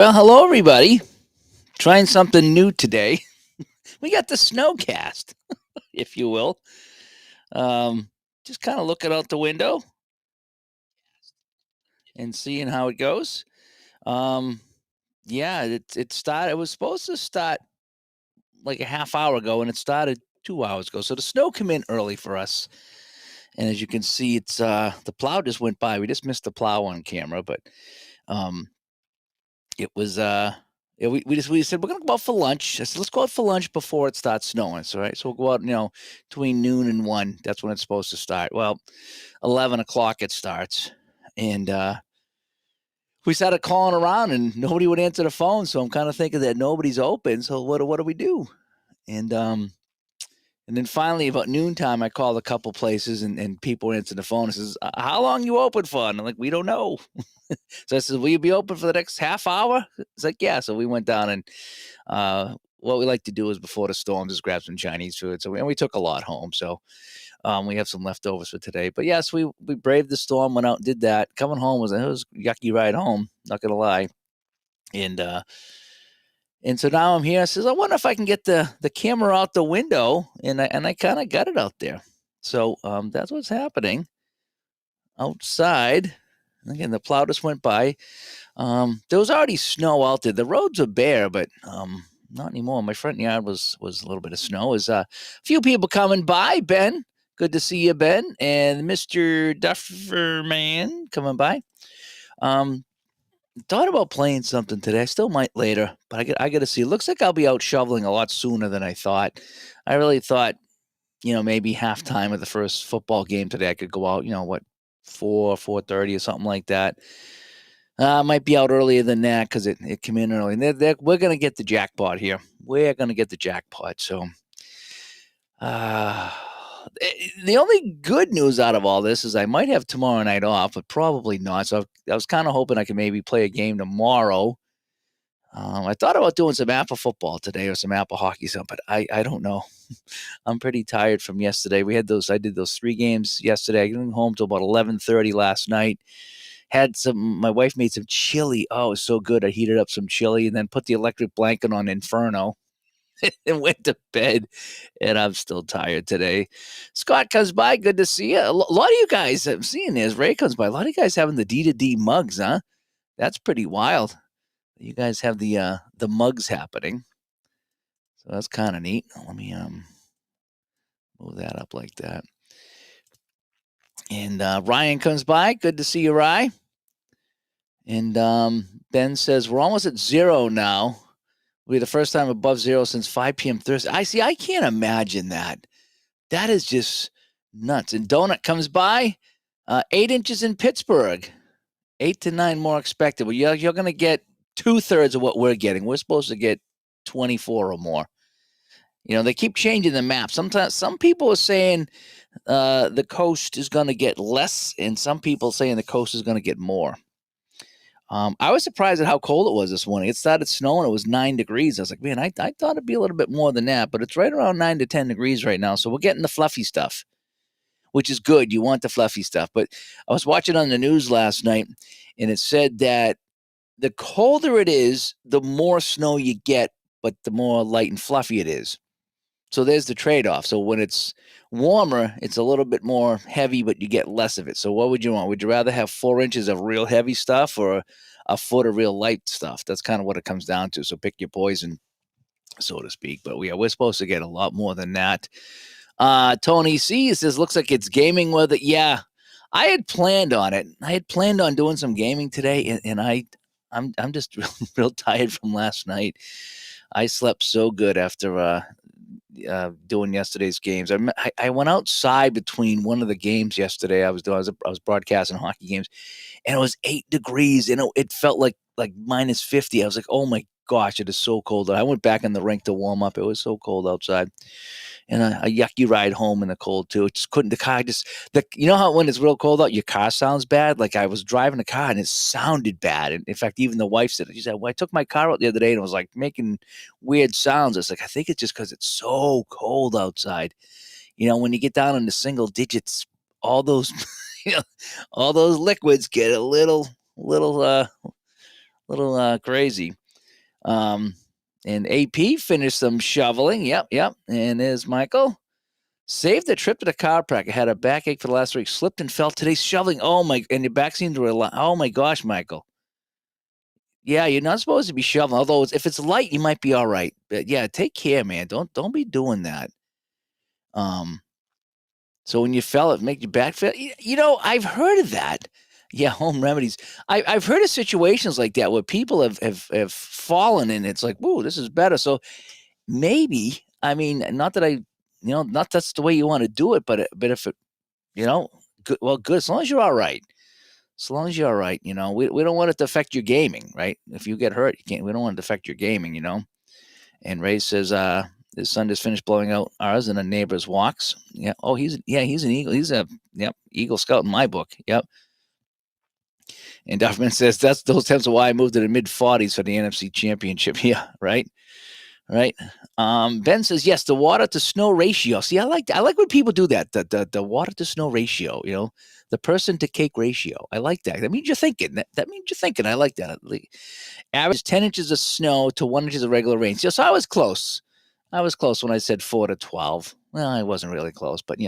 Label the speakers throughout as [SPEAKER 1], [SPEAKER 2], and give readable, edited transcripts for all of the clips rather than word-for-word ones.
[SPEAKER 1] Well, hello, everybody. Trying something new today. We got the snowcast, if you will. Um, just kind of looking out the window and seeing how it goes. Um, yeah, it started. It was supposed to start like a half hour ago, and it started 2 hours ago. So the snow came in early for us, and as you can see, it's the plow just went by. We just missed the plow on camera, but um, it was yeah, we said we're gonna go out for lunch. I said, let's go out for lunch before it starts snowing. So right. So we'll go out, between noon and 1. That's when it's supposed to start. Well, 11 o'clock it starts. And we started calling around and nobody would answer the phone. So I'm kind of thinking that nobody's open. So what do we do? And and then finally, about noontime, I called a couple places and people answered the phone and says, how long you open for? And I'm like, we don't know. So I said, will you be open for the next half hour? It's like, yeah. So we went down and what we like to do is before the storms is grab some Chinese food. So we took a lot home. So we have some leftovers for today. But yes, we braved the storm, went out and did that. Coming home was a yucky ride home, not gonna lie. And so now I'm here. I says, I wonder if I can get the camera out the window, and I kind of got it out there. So that's what's happening outside. Again, the plow just went by. There was already snow out there. The roads are bare, but not anymore. My front yard was a little bit of snow. Is a few people coming by. Ben, good to see you, Ben, and Mister Dufferman coming by. Um, Thought about playing something today. I still might later, but I got to see. It looks like I'll be out shoveling a lot sooner than I thought. I really thought, maybe halftime of the first football game today, I could go out. What, 4:30 or something like that. Might be out earlier than that because it came in early. And we're going to get the jackpot here. We're going to get the jackpot. So, uh, the only good news out of all this is I might have tomorrow night off, but probably not. So I was kind of hoping I could maybe play a game tomorrow. I thought about doing some Apple football today or some Apple hockey, something, but I don't know. I'm pretty tired from yesterday. I did those 3 games yesterday. I got home till about 11:30 last night. Had some My wife made some chili. Oh, it was so good. I heated up some chili and then put the electric blanket on Inferno and went to bed. And I'm still tired today. Scott comes by. Good to see you. A lot of you guys, I'm seeing this. Ray comes by. A lot of you guys having the D to D mugs, huh? That's pretty wild. You guys have the mugs happening. So that's kind of neat. Let me move that up like that. And Ryan comes by. Good to see you, Ryan. And Ben says, we're almost at 0 now. Will be the first time above 0 since 5 p.m. Thursday. I can't imagine that. That is just nuts. And Donut comes by, 8 inches in Pittsburgh, 8 to 9 more expected. Well, you're going to get 2/3 of what we're getting. We're supposed to get 24 or more. They keep changing the map. Sometimes some people are saying the coast is going to get less, and some people saying the coast is going to get more. I was surprised at how cold it was this morning. It started snowing. It was 9 degrees. I was like, man, I thought it'd be a little bit more than that, but it's right around 9 to 10 degrees right now. So we're getting the fluffy stuff, which is good. You want the fluffy stuff. But I was watching on the news last night, and it said that the colder it is, the more snow you get, but the more light and fluffy it is. So there's the trade off. So when it's warmer, it's a little bit more heavy, but you get less of it. So what would you want? Would you rather have 4 inches of real heavy stuff or a foot of real light stuff? That's kind of what it comes down to. So pick your poison, so to speak. But we're supposed to get a lot more than that. Tony C says, looks like it's gaming weather. Yeah, I had planned on it. I had planned on doing some gaming today, and I'm just real tired from last night. I slept so good after doing yesterday's games. I went outside between one of the games yesterday. I was broadcasting hockey games, and it was 8 degrees, and it felt like -50. I was like, oh my gosh, it is so cold. I went back in the rink to warm up. It was so cold outside, and a yucky ride home in the cold too. It just couldn't. The car just you know how when it's real cold out, your car sounds bad. Like I was driving the car and it sounded bad. And in fact, even the wife said, she said, well, I took my car out the other day and it was like making weird sounds. It's like I think it's just because it's so cold outside. When you get down into single digits, all those all those liquids get a little little crazy. And AP finished some shoveling. Yep, yep. And there's Michael. Saved the trip to the chiropractor. Had a backache for the last week. Slipped and fell today shoveling. Oh my! And your back seemed to rely. Oh my gosh, Michael. Yeah, you're not supposed to be shoveling. Although if it's light, you might be all right. But yeah, take care, man. Don't be doing that. Um. So when you fell, it make your back feel. I've heard of that. Yeah, home remedies. I've heard of situations like that where people have fallen and it's like, whoa, this is better. So maybe, I mean, not that not that's the way you want to do it, but if it, good, well, good, as long as you're all right. As long as you're all right, we don't want it to affect your gaming, right? If you get hurt, we don't want it to affect your gaming. And Ray says, his son just finished blowing out ours in a neighbor's walks. Yeah. Oh, he's an Eagle. He's a Eagle Scout in my book. Yep. And Duffman says those times are why I moved to the mid-40s for the NFC Championship. Yeah, right. Right. Ben says yes, the water to snow ratio. See, I like when people do that. The water to snow ratio. The person to cake ratio. I like that. That means you're thinking. That means you're thinking. I like that. Average 10 inches of snow to 1 inch of regular rain. So I was close. I was close when I said 4 to 12. Well, I wasn't really close, but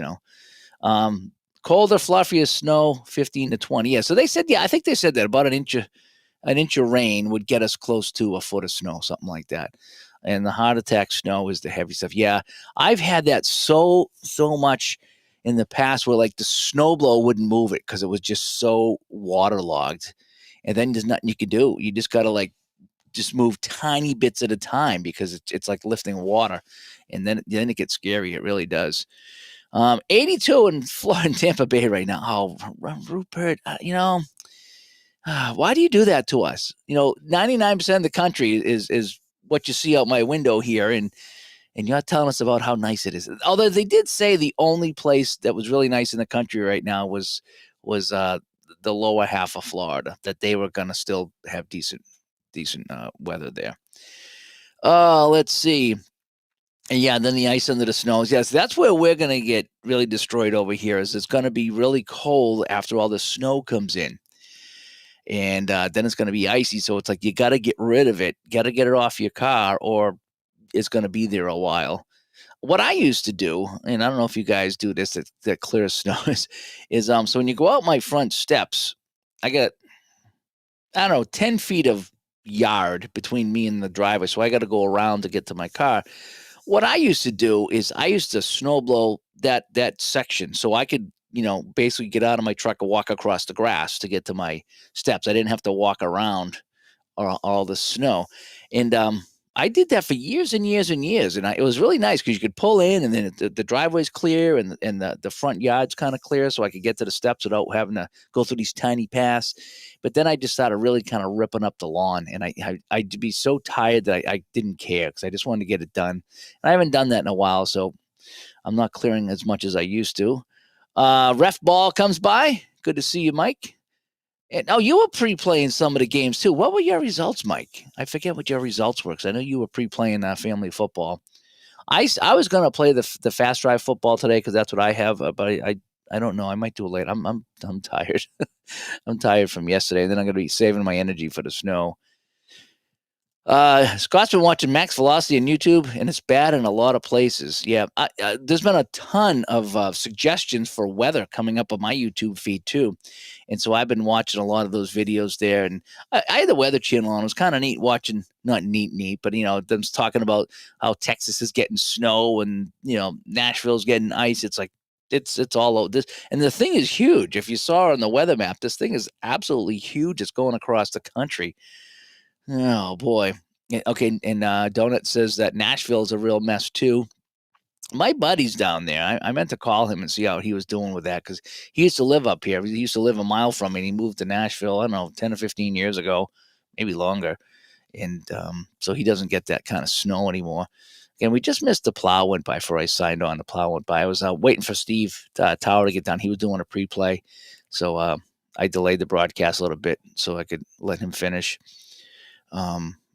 [SPEAKER 1] colder, fluffier snow, 15 to 20. Yeah. So they said, I think they said that about an inch of rain would get us close to a foot of snow, something like that. And the heart attack snow is the heavy stuff. Yeah, I've had that so much in the past where like the snowblower wouldn't move it because it was just so waterlogged. And then there's nothing you can do. You just got to just move tiny bits at a time because it's like lifting water. And then it gets scary. It really does. 82 in Florida and Tampa Bay right now. Oh, Rupert, why do you do that to us? 99% of the country is what you see out my window here, and you're telling us about how nice it is. Although they did say the only place that was really nice in the country right now was the lower half of Florida, that they were going to still have decent weather there. Let's see. And yeah, then the ice under the snows. Yes, that's where we're going to get really destroyed over here. Is it's going to be really cold after all the snow comes in. And then it's going to be icy. So it's like you got to get rid of it, got to get it off your car, or it's going to be there a while. What I used to do, and I don't know if you guys do this, that clear snow is so when you go out my front steps, I got, I don't know, 10 feet of yard between me and the driveway. So I got to go around to get to my car. What I used to do is I used to snow blow that section so I could, basically get out of my truck and walk across the grass to get to my steps. I didn't have to walk around all the snow. And I did that for years and years and years. And it was really nice because you could pull in and then the driveway's clear and the front yard's kind of clear. So I could get to the steps without having to go through these tiny paths. But then I just started really kind of ripping up the lawn. And I'd be so tired that I didn't care because I just wanted to get it done. And I haven't done that in a while. So I'm not clearing as much as I used to. Ref Ball comes by. Good to see you, Mike. And you were pre-playing some of the games too. What were your results, Mike? I forget what your results were because I know you were pre-playing family football. I was going to play the fast drive football today because that's what I have, but I don't know. I might do it later. I'm tired. I'm tired from yesterday. And then I'm going to be saving my energy for the snow. Scott's been watching Max Velocity on YouTube, and it's bad in a lot of places. Yeah, there's been a ton of suggestions for weather coming up on my YouTube feed too, and so I've been watching a lot of those videos there. And I had the Weather Channel on. It was kind of neat watching, not neat, but them talking about how Texas is getting snow and Nashville's getting ice. It's like it's all over this, and the thing is huge. If you saw on the weather map, this thing is absolutely huge. It's going across the country. Oh boy. Okay, and Donut says that Nashville is a real mess too. My buddy's down there. I meant to call him and see how he was doing with that because he used to live up here. He used to live a mile from me. And he moved to Nashville, I don't know, 10 or 15 years ago, maybe longer. And so he doesn't get that kind of snow anymore. Again, we just missed the plow went by before I signed on. The plow went by. I was waiting for Steve Tower to get down. He was doing a pre-play. So I delayed the broadcast a little bit so I could let him finish.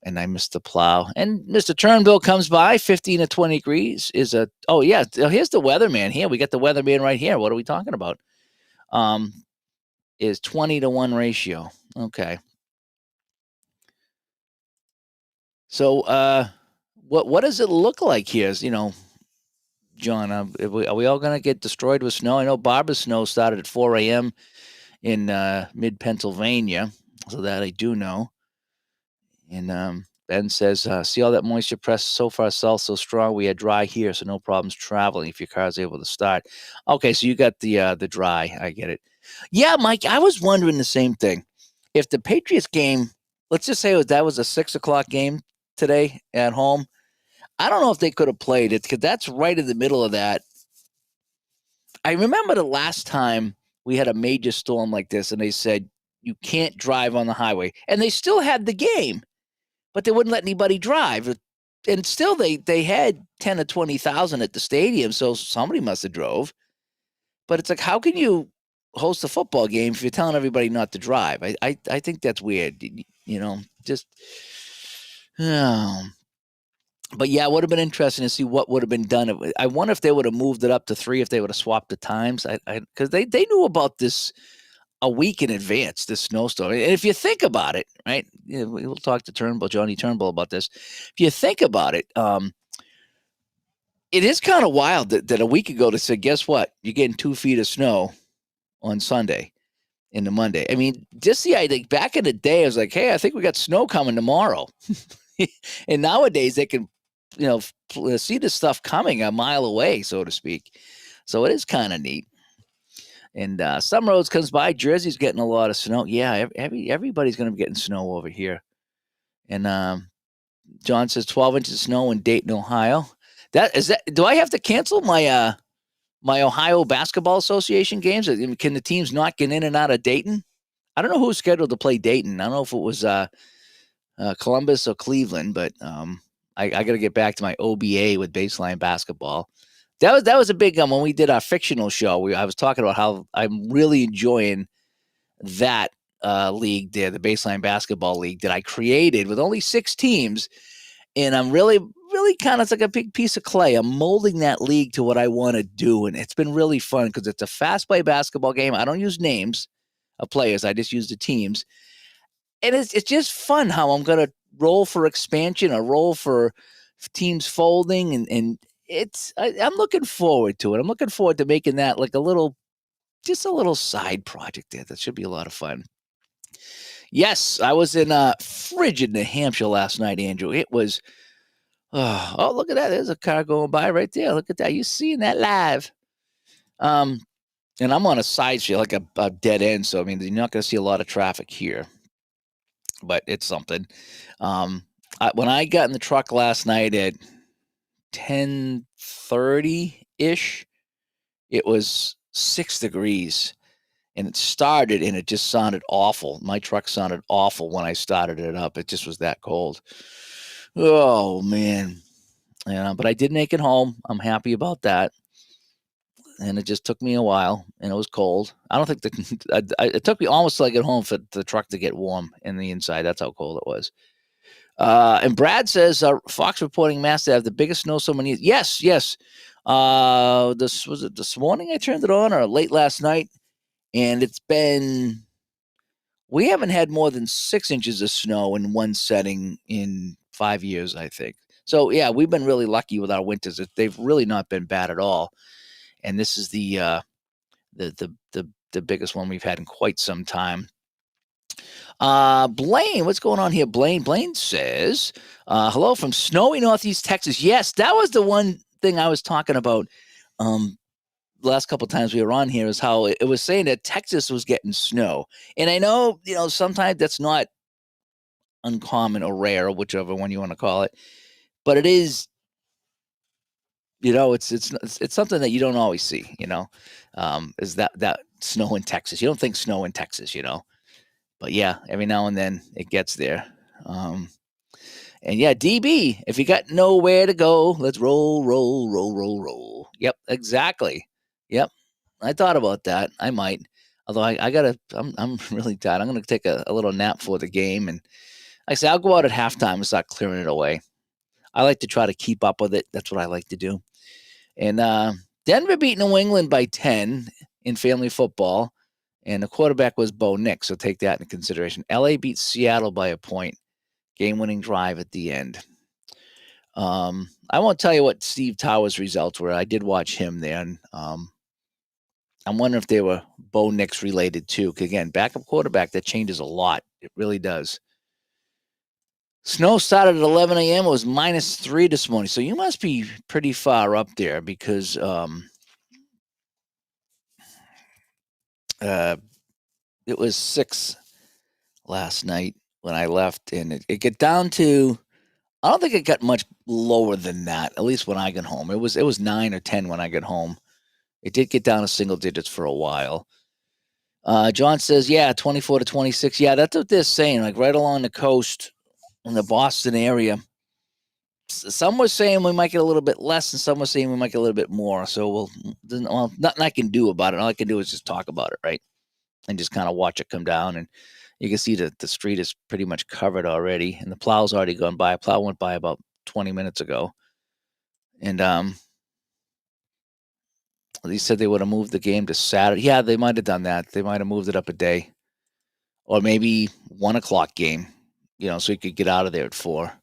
[SPEAKER 1] And I missed the plow. And Mr. Turnbull comes by, 15 to 20 degrees here's the weatherman here. We got the weatherman right here. What are we talking about? Is 20 to 1 ratio. Okay. So, what does it look like here? John, are we all going to get destroyed with snow? I know Barbara's snow started at 4 a.m. in mid Pennsylvania, so that I do know. And Ben says, see all that moisture pressed so far south, so strong. We had dry here, so no problems traveling if your car's able to start. Okay, so you got the dry. I get it. Yeah, Mike, I was wondering the same thing. If the Patriots game, let's just say that was a 6 o'clock game today at home, I don't know if they could have played it because that's right in the middle of that. I remember the last time we had a major storm like this, and they said you can't drive on the highway, and they still had the game, but they wouldn't let anybody drive. And still, they had 10 or 20,000 at the stadium, so somebody must have drove. But it's like, how can you host a football game if you're telling everybody not to drive? I think that's weird. Just. But yeah, it would have been interesting to see what would have been done. I wonder if they would have moved it up to 3 if they would have swapped the times. Because they knew about this a week in advance, this snowstorm. And if you think about it, right? We'll talk to Johnny Turnbull about this. If you think about it, it is kind of wild that a week ago they said, guess what? You're getting 2 feet of snow on Sunday into Monday. I mean, just the idea, back in the day, I was like, hey, I think we got snow coming tomorrow. And nowadays they can, see the stuff coming a mile away, so to speak. So it is kind of neat. And some roads comes by. Jersey's getting a lot of snow. Yeah, everybody's going to be getting snow over here. And John says 12 inches of snow in Dayton, Ohio. Do I have to cancel my my Ohio Basketball Association games? Can the teams not get in and out of Dayton? I don't know who's scheduled to play Dayton. I don't know if it was Columbus or Cleveland, but I got to get back to my OBA with baseline basketball. That was a big when we did our fictional show. I was talking about how I'm really enjoying that league there, the baseline basketball league that I created with only 6 teams, and I'm really kind of, it's like a big piece of clay. I'm molding that league to what I want to do, and it's been really fun because it's a fast play basketball game. I don't use names of players; I just use the teams, and it's just fun how I'm gonna roll for expansion or roll for teams folding, and I'm looking forward to it. I'm looking forward to making that like a little side project there. That should be a lot of fun. Yes, I was in frigid New Hampshire last night, Andrew. It was, oh, look at that. There's a car going by right there. Look at that. You seeing that live? And I'm on a side street, like a dead end. So, I mean, you're not going to see a lot of traffic here, but it's something. When I got in the truck last night at 10:30-ish, it was 6 degrees. And it started, and it just sounded awful. My truck sounded awful when I started it up. It just was that cold. Oh, man. But I did make it home. I'm happy about that. And it just took me a while, and it was cold. I don't think it took me almost till I get home for the truck to get warm in the inside. That's how cold it was. And Brad says, Fox reporting Mass to have the biggest snowstorm in years. Yes. Was it this morning I turned it on, or late last night? And we haven't had more than 6 inches of snow in one setting in 5 years, I think. So yeah, we've been really lucky with our winters. They've really not been bad at all. And this is the biggest one we've had in quite some time. Blaine, what's going on here? Blaine says, hello from snowy Northeast Texas. Yes, that was the one thing I was talking about. Last couple of times we were on here is how it was saying that Texas was getting snow. And I know, sometimes that's not uncommon or rare, or whichever one you want to call it, but it is, it's something that you don't always see, is that snow in Texas. You don't think snow in Texas, but yeah, every now and then it gets there. And yeah, DB, if you got nowhere to go, let's roll. Yep, exactly. Yep. I thought about that. I might, although I'm really tired. I'm going to take a little nap for the game. And like I say, I'll go out at halftime and start clearing it away. I like to try to keep up with it. That's what I like to do. And Denver beat New England by 10 in family football. And the quarterback was Bo Nix. So take that into consideration. LA beat Seattle by a point. Game-winning drive at the end. I won't tell you what Steve Towers' results were. I did watch him there, and I'm wondering if they were Bo Nix related too. 'Cause again, backup quarterback, that changes a lot. It really does. Snow started at 11 a.m. It was -3 this morning. So you must be pretty far up there because it was 6 last night when I left, and it got down to, I don't think it got much lower than that, at least when I got home. It was 9 or 10 when I got home. It did get down to single digits for a while. John says, yeah, 24 to 26. Yeah, that's what they're saying, like right along the coast in the Boston area. Some were saying we might get a little bit less, and some were saying we might get a little bit more. So nothing I can do about it. All I can do is just talk about it, right? And just kind of watch it come down. And you can see that the street is pretty much covered already, and the plow's already gone by. A plow went by about 20 minutes ago. And they said they would have moved the game to Saturday. Yeah, they might have done that. They might have moved it up a day. Or maybe 1 o'clock game, so you could get out of there at 4.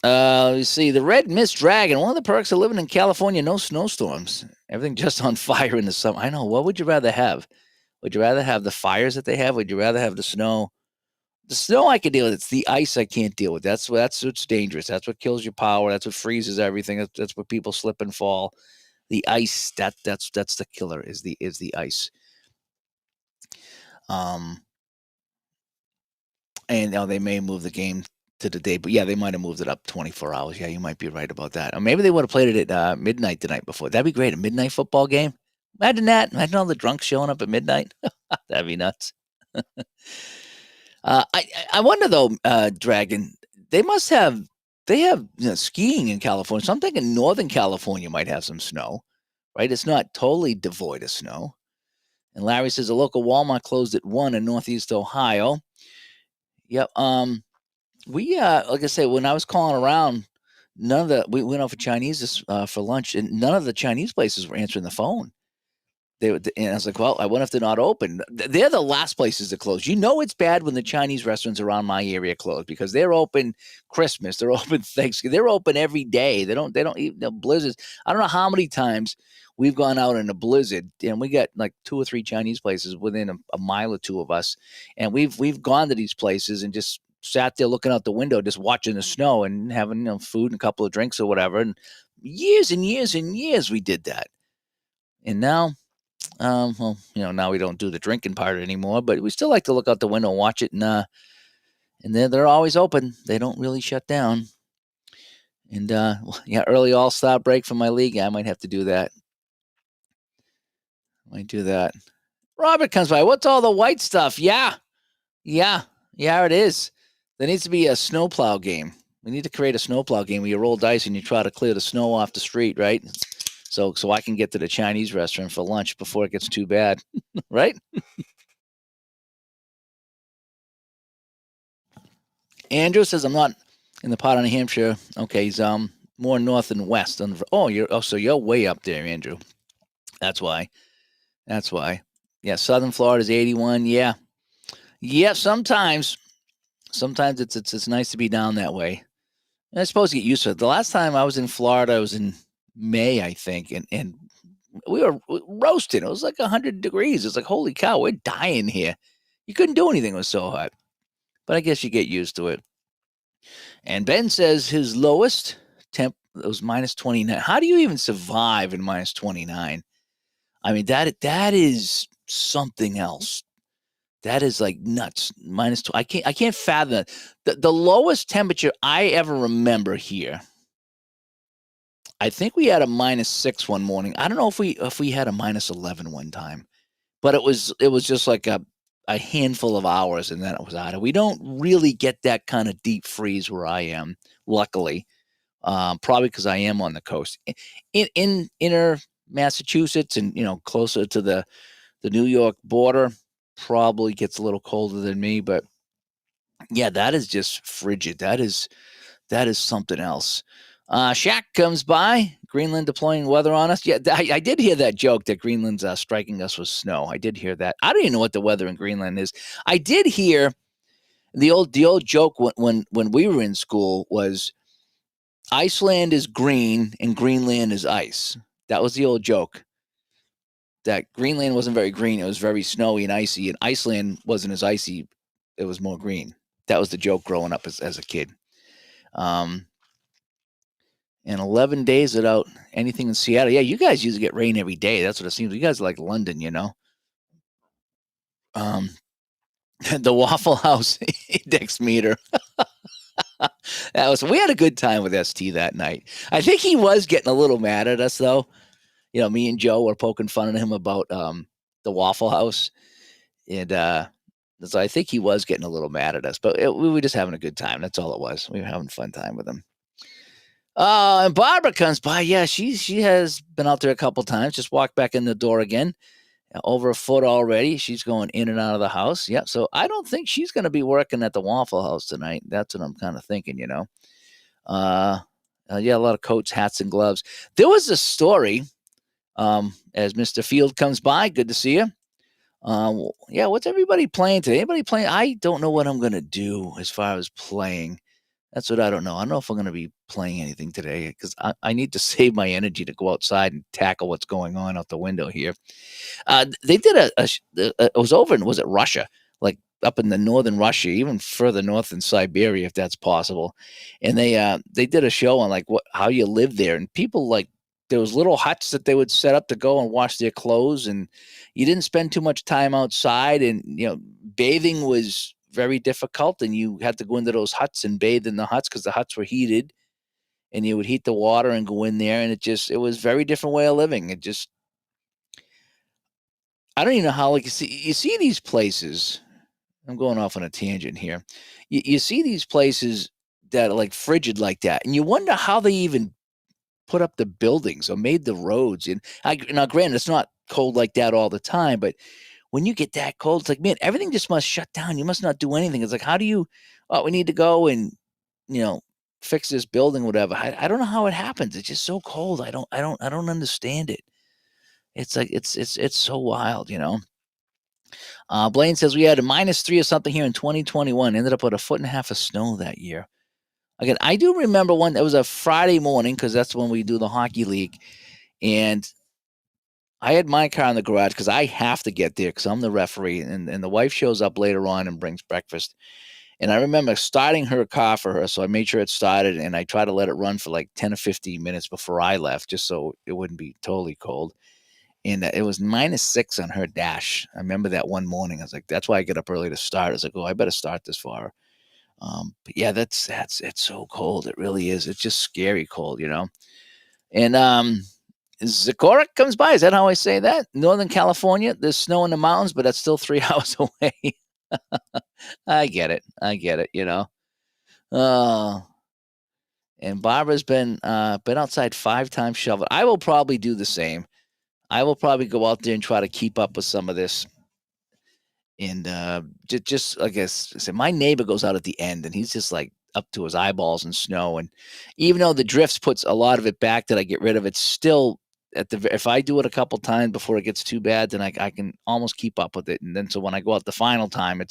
[SPEAKER 1] You see, the Red Mist Dragon. One of the perks of living in California, no snowstorms. Everything just on fire in the summer. I know. What would you rather have? Would you rather have the fires that they have? Would you rather have the snow? The snow I can deal with. It's the ice I can't deal with. That's what's dangerous. That's what kills your power. That's what freezes everything. That's what people slip and fall. The ice. That's the killer. Is the ice. And now they may move the game to the day, but yeah, they might have moved it up 24 hours. Yeah, you might be right about that. Or maybe they would have played it at midnight the night before. That'd be great. A midnight football game. Imagine that. Imagine all the drunks showing up at midnight. That'd be nuts. I wonder though, Dragon. They have skiing in California. So I'm thinking Northern California might have some snow, right? It's not totally devoid of snow. And Larry says a local Walmart closed at 1 in Northeast Ohio. Yep. We like I say, when I was calling around, we went out for Chinese for lunch, and none of the Chinese places were answering the phone. And I was like, well, I wonder if they're not open. They're the last places to close. It's bad when the Chinese restaurants around my area close because they're open Christmas, they're open Thanksgiving, they're open every day. They don't eat blizzards. I don't know how many times we've gone out in a blizzard, and we got like 2 or 3 Chinese places within a mile or 2 of us, and we've gone to these places and just sat there looking out the window, just watching the snow and having food and a couple of drinks or whatever. And years and years and years we did that, and now. Well, now we don't do the drinking part anymore, but we still like to look out the window and watch it, and they're always open. They don't really shut down. And early all-star break for my league. I might have to do that. Might do that. Robert comes by. What's all the white stuff? Yeah, it is. There needs to be a snowplow game. We need to create a snowplow game where you roll dice and you try to clear the snow off the street, right? So I can get to the Chinese restaurant for lunch before it gets too bad, right? Andrew says I'm not in the part of New Hampshire. Okay, he's more north and west. So you're way up there, Andrew. That's why. Yeah, Southern Florida is 81. Yeah. Sometimes it's nice to be down that way. And I suppose you get used to it. The last time I was in Florida, I was in May, I think, and we were roasting. It was like 100 degrees. It's like, holy cow, we're dying here. You couldn't do anything. It was so hot. But I guess you get used to it. And Ben says his lowest temp was -29. How do you even survive in -29? I mean, that is something else. That is like nuts. -2. I can't fathom that. The lowest temperature I ever remember here. I think we had a -6 one morning. I don't know if we had a -11 one time, but it was just like a handful of hours, and then it was out. We don't really get that kind of deep freeze where I am, luckily, probably because I am on the coast. In inner Massachusetts and closer to the New York border, probably gets a little colder than me, but yeah, that is just frigid. That is something else. Shaq comes by. Greenland deploying weather on us. Yeah, I did hear that joke that Greenland's striking us with snow. I did hear that. I don't even know what the weather in Greenland is. I did hear The old joke when we were in school was Iceland is green and Greenland is ice. That was the old joke. That Greenland wasn't very green; it was very snowy and icy, and Iceland wasn't as icy; it was more green. That was the joke growing up as a kid. Um, and 11 days without anything in Seattle. Yeah, you guys usually get rain every day. That's what it seems. You guys are like London, you know. Um, the Waffle House index meter. That was we had a good time with ST that night. I think he was getting a little mad at us though. You know, me and Joe were poking fun at him about the Waffle House, and so I think he was getting a little mad at us. But we were just having a good time. That's all it was. We were having a fun time with him. And Barbara comes by. Yeah, she has been out there a couple times. Just walked back in the door again. Over a foot already. She's going in and out of the house. Yep. So I don't think she's going to be working at the Waffle House tonight. That's what I'm kind of thinking. You know. Uh, yeah, a lot of coats, hats, and gloves. There was a story. As Mr. Field comes by, good to see you. Yeah, what's everybody playing today? Anybody playing? I don't know what I'm going to do as far as playing. That's what I don't know. I don't know if I'm going to be playing anything today because I need to save my energy to go outside and tackle what's going on out the window here. They did it was over in, was it Russia? Like up in the northern Russia, even further north in Siberia, if that's possible. And they did a show on like how you live there, and people like there was little huts that they would set up to go and wash their clothes, and you didn't spend too much time outside, and bathing was very difficult, and you had to go into those huts and bathe in the huts because the huts were heated, and you would heat the water and go in there, and it was very different way of living. It just I don't even know how, like, you see these places. I'm going off on a tangent here. You see these places that are like frigid like that, and you wonder how they even put up the buildings or made the roads. And now, granted, it's not cold like that all the time, but when you get that cold, it's like, man, everything just must shut down. You must not do anything. It's like, how do you? Oh, we need to go and you know fix this building, whatever. I don't know how it happens. It's just so cold. I don't understand it. It's like it's so wild, you know. Blaine says we had a -3 or something here in 2021. Ended up with a foot and a half of snow that year. Again, I do remember one. It was a Friday morning because that's when we do the hockey league, and I had my car in the garage because I have to get there because I'm the referee, and the wife shows up later on and brings breakfast. And I remember starting her car for her, so I made sure it started, and I tried to let it run for like 10 or 15 minutes before I left, just so it wouldn't be totally cold. And it was -6 on her dash. I remember that one morning. I was like, that's why I get up early to start. I was like, oh, I better start this for her. But yeah, that's it's so cold. It really is. It's just scary cold, you know. And Zecoric comes by. Is that how I say that? Northern California, there's snow in the mountains, but that's still 3 hours away. I get it. I get it. You know. Oh, and Barbara's been outside 5 times shoveling. I will probably do the same. I will probably go out there and try to keep up with some of this. And just I guess I said, my neighbor goes out at the end, and he's just like up to his eyeballs in snow. And even though the drifts puts a lot of it back that I get rid of, it's still if I do it a couple times before it gets too bad, then I can almost keep up with it. And then so when I go out the final time,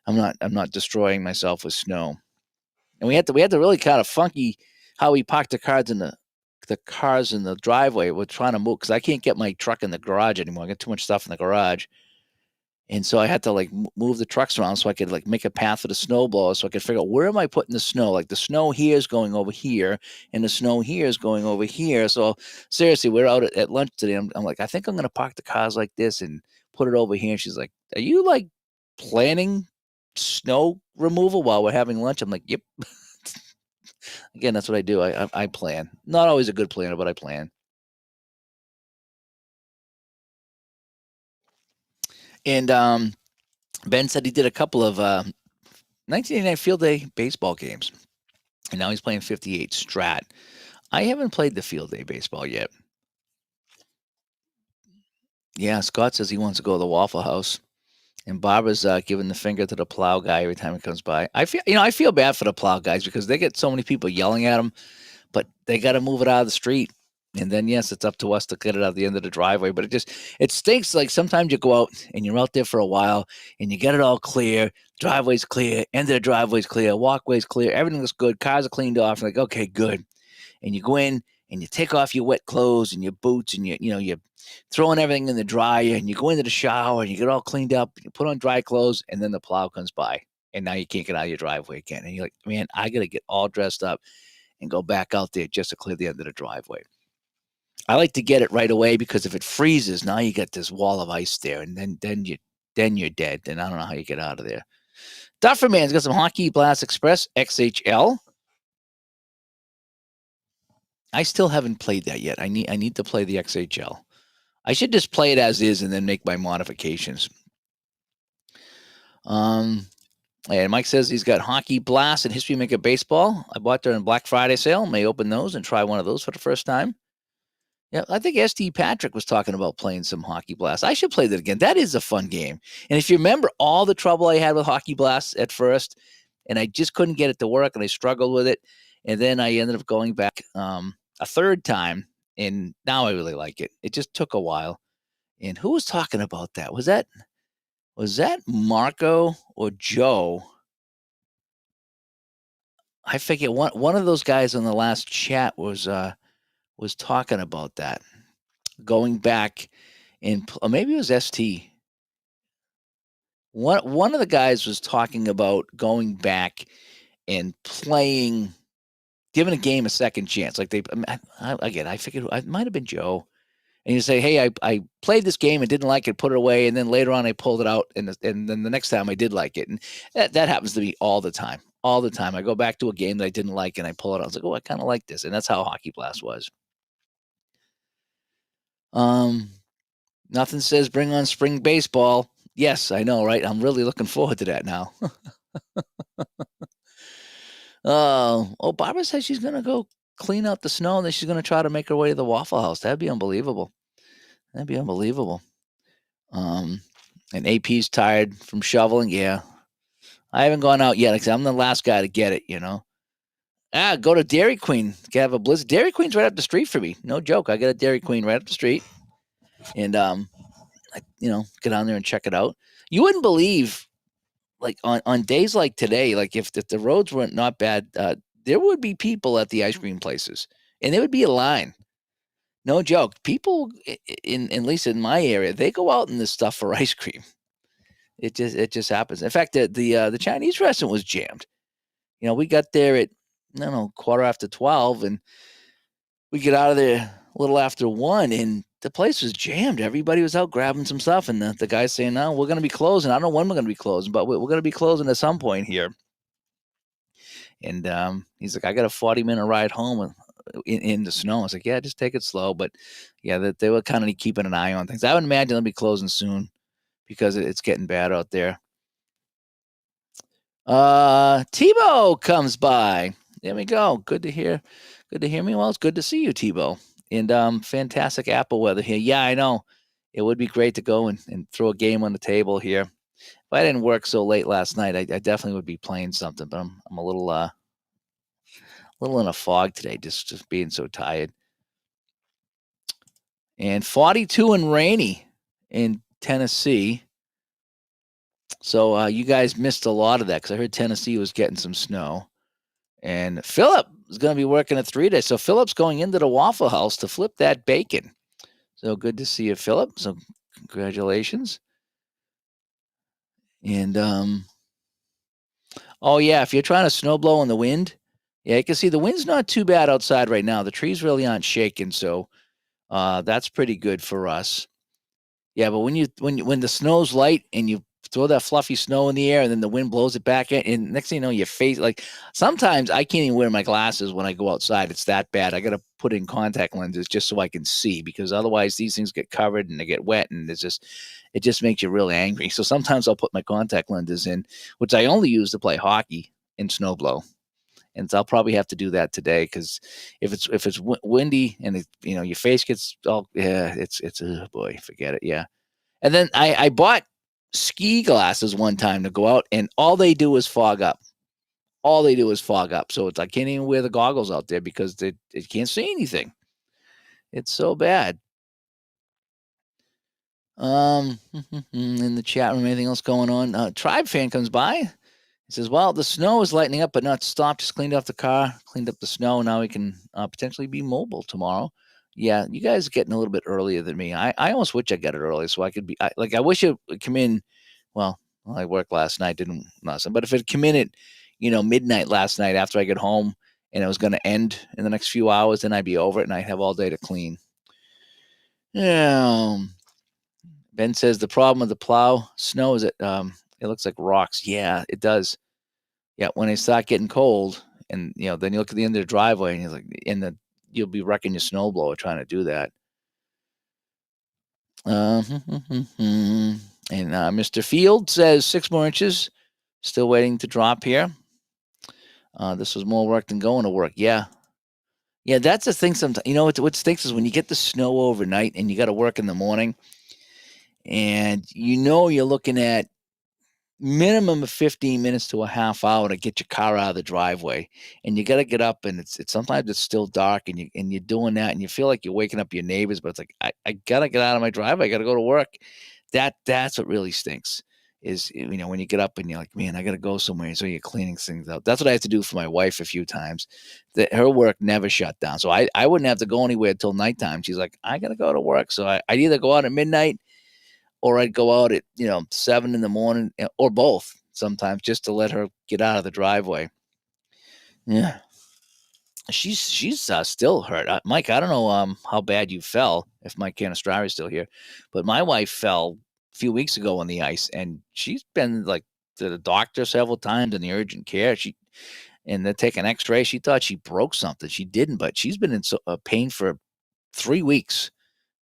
[SPEAKER 1] I'm not destroying myself with snow. And we had to really kind of funky how we parked the cars in the driveway. We're trying to move because I can't get my truck in the garage anymore. I got too much stuff in the garage. And so I had to like move the trucks around so I could like make a path for the snow blower so I could figure out where am I putting the snow? Like the snow here is going over here and the snow here is going over here. So seriously, we're out at lunch today. I'm like, I think I'm going to park the cars like this and put it over here. And she's like, are you like planning snow removal while we're having lunch? I'm like, yep. Again, that's what I do. I plan. Not always a good planner, but I plan. And Ben said he did a couple of 1989 field day baseball games, and now he's playing 58 Strat. I haven't played the field day baseball yet. Yeah, Scott says he wants to go to the Waffle House, and Barbara's giving the finger to the plow guy every time he comes by. I feel bad for the plow guys because they get so many people yelling at them, but they got to move it out of the street. And then, yes, it's up to us to get it out the end of the driveway. But it stinks. Like sometimes you go out and you're out there for a while and you get it all clear. Driveway's clear, end of the driveway's clear, walkway's clear, everything's good. Cars are cleaned off. Like, okay, good. And you go in and you take off your wet clothes and your boots and you're throwing everything in the dryer and you go into the shower and you get all cleaned up. You put on dry clothes and then the plow comes by and now you can't get out of your driveway again. And you're like, man, I got to get all dressed up and go back out there just to clear the end of the driveway. I like to get it right away because if it freezes, now you got this wall of ice there, and then you're dead. Then I don't know how you get out of there. Dufferman's got some Hockey Blast Express XHL. I still haven't played that yet. I need to play the XHL. I should just play it as is and then make my modifications. And Mike says he's got Hockey Blast and History Maker Baseball. I bought during Black Friday sale. May open those and try one of those for the first time. Yeah, I think ST Patrick was talking about playing some Hockey Blast. I should play that again. That is a fun game. And if you remember all the trouble I had with Hockey Blast at first, and I just couldn't get it to work, and I struggled with it, and then I ended up going back a third time, and now I really like it. It just took a while. And who was talking about that? Was that Marco or Joe? I forget. One of those guys on the last chat was talking about that, going back and maybe it was ST. One of the guys was talking about going back and playing, giving a game a second chance. Like I figured it might have been Joe. And you say, hey, I played this game and didn't like it, put it away, and then later on I pulled it out, and then the next time I did like it. And that happens to me all the time. All the time. I go back to a game that I didn't like and I pull it out. I was like, oh, I kind of like this. And that's how Hockey Blast was. Nothing says bring on spring baseball. Yes, I know, right? I'm really looking forward to that now. Barbara says she's going to go clean out the snow and then she's going to try to make her way to the Waffle House. That'd be unbelievable. And AP's tired from shoveling. Yeah. I haven't gone out yet. Like I said, I'm the last guy to get it, go to Dairy Queen. Have a Blizzard. Dairy Queen's right up the street for me. No joke. I got a Dairy Queen right up the street. And, get on there and check it out. You wouldn't believe, like, on days like today, like, if the roads weren't not bad, there would be people at the ice cream places. And there would be a line. No joke. People, at least in my area, they go out in this stuff for ice cream. It just happens. In fact, the Chinese restaurant was jammed. We got there at, 12:15, and we get out of there a little after 1, and the place was jammed. Everybody was out grabbing some stuff, and the guy's saying, no, we're going to be closing. I don't know when we're going to be closing, but we're going to be closing at some point here. And he's like, I got a 40-minute ride home in the snow. I was like, yeah, just take it slow. But, yeah, they were kind of keeping an eye on things. I would imagine they'll be closing soon because it's getting bad out there. Tebow comes by. There we go. Good to hear me. Well, it's good to see you, Tebow. And fantastic Apple weather here. Yeah, I know. It would be great to go and throw a game on the table here. If I didn't work so late last night, I definitely would be playing something. But I'm a little in a fog today, just being so tired. And 42 and rainy in Tennessee. So you guys missed a lot of that because I heard Tennessee was getting some snow. And Philip is going to be working at 3 days. So Philip's going into the Waffle House to flip that bacon. So good to see you, Philip. So congratulations. And, if you're trying to snow blow in the wind, yeah, you can see the wind's not too bad outside right now. The trees really aren't shaking. So that's pretty good for us. Yeah, but when the snow's light and you throw that fluffy snow in the air and then the wind blows it back in, and next thing you know, your face, like sometimes I can't even wear my glasses when I go outside. It's that bad. I got to put in contact lenses just so I can see, because otherwise these things get covered and they get wet, and it just makes you really angry. So sometimes I'll put my contact lenses in, which I only use to play hockey and snowblow. And so I'll probably have to do that today, because if it's windy and your face gets all, it's oh boy, forget it. Yeah. And then I bought ski glasses one time to go out, and all they do is fog up. So it's I can't even wear the goggles out there because they can't see anything. It's so bad. In the chat room, anything else going on? Tribe fan comes by. He says, "Well, the snow is lightening up, but not stopped. Just cleaned off the car, cleaned up the snow. Now we can potentially be mobile tomorrow." Yeah, you guys are getting a little bit earlier than me. I almost wish I got it early so I could be I wish it would come in. Well, I worked last night, didn't last night, but if it come in at midnight last night after I get home and it was going to end in the next few hours, then I'd be over it and I'd have all day to clean. Yeah. Ben says the problem with the plow snow is it looks like rocks. Yeah, it does. Yeah, when they start getting cold, and then you look at the end of the driveway, and you're like, you'll be wrecking your snowblower trying to do that. And Mr. Field says 6 more inches, still waiting to drop here. This was more work than going to work. Yeah, that's the thing. Sometimes what stinks is when you get the snow overnight and you got to work in the morning, and you're looking at minimum of 15 minutes to a half hour to get your car out of the driveway, and you got to get up, and it's sometimes it's still dark, and you're doing that, and you feel like you're waking up your neighbors, but it's like I gotta get out of my driveway, I gotta go to work. That's what really stinks is when you get up and you're like, man, I gotta go somewhere, so you're cleaning things out. That's what I had to do for my wife a few times. That her work never shut down, so I wouldn't have to go anywhere until nighttime. She's like, I gotta go to work, so I'd either go out at midnight or I'd go out at 7 in the morning, or both sometimes, just to let her get out of the driveway. Yeah, she's still hurt. Mike, I don't know how bad you fell. If Mike Canistrari is still here, but my wife fell a few weeks ago on the ice, and she's been like to the doctor several times in the urgent care. And they're taking X-ray. She thought she broke something. She didn't, but she's been in pain for 3 weeks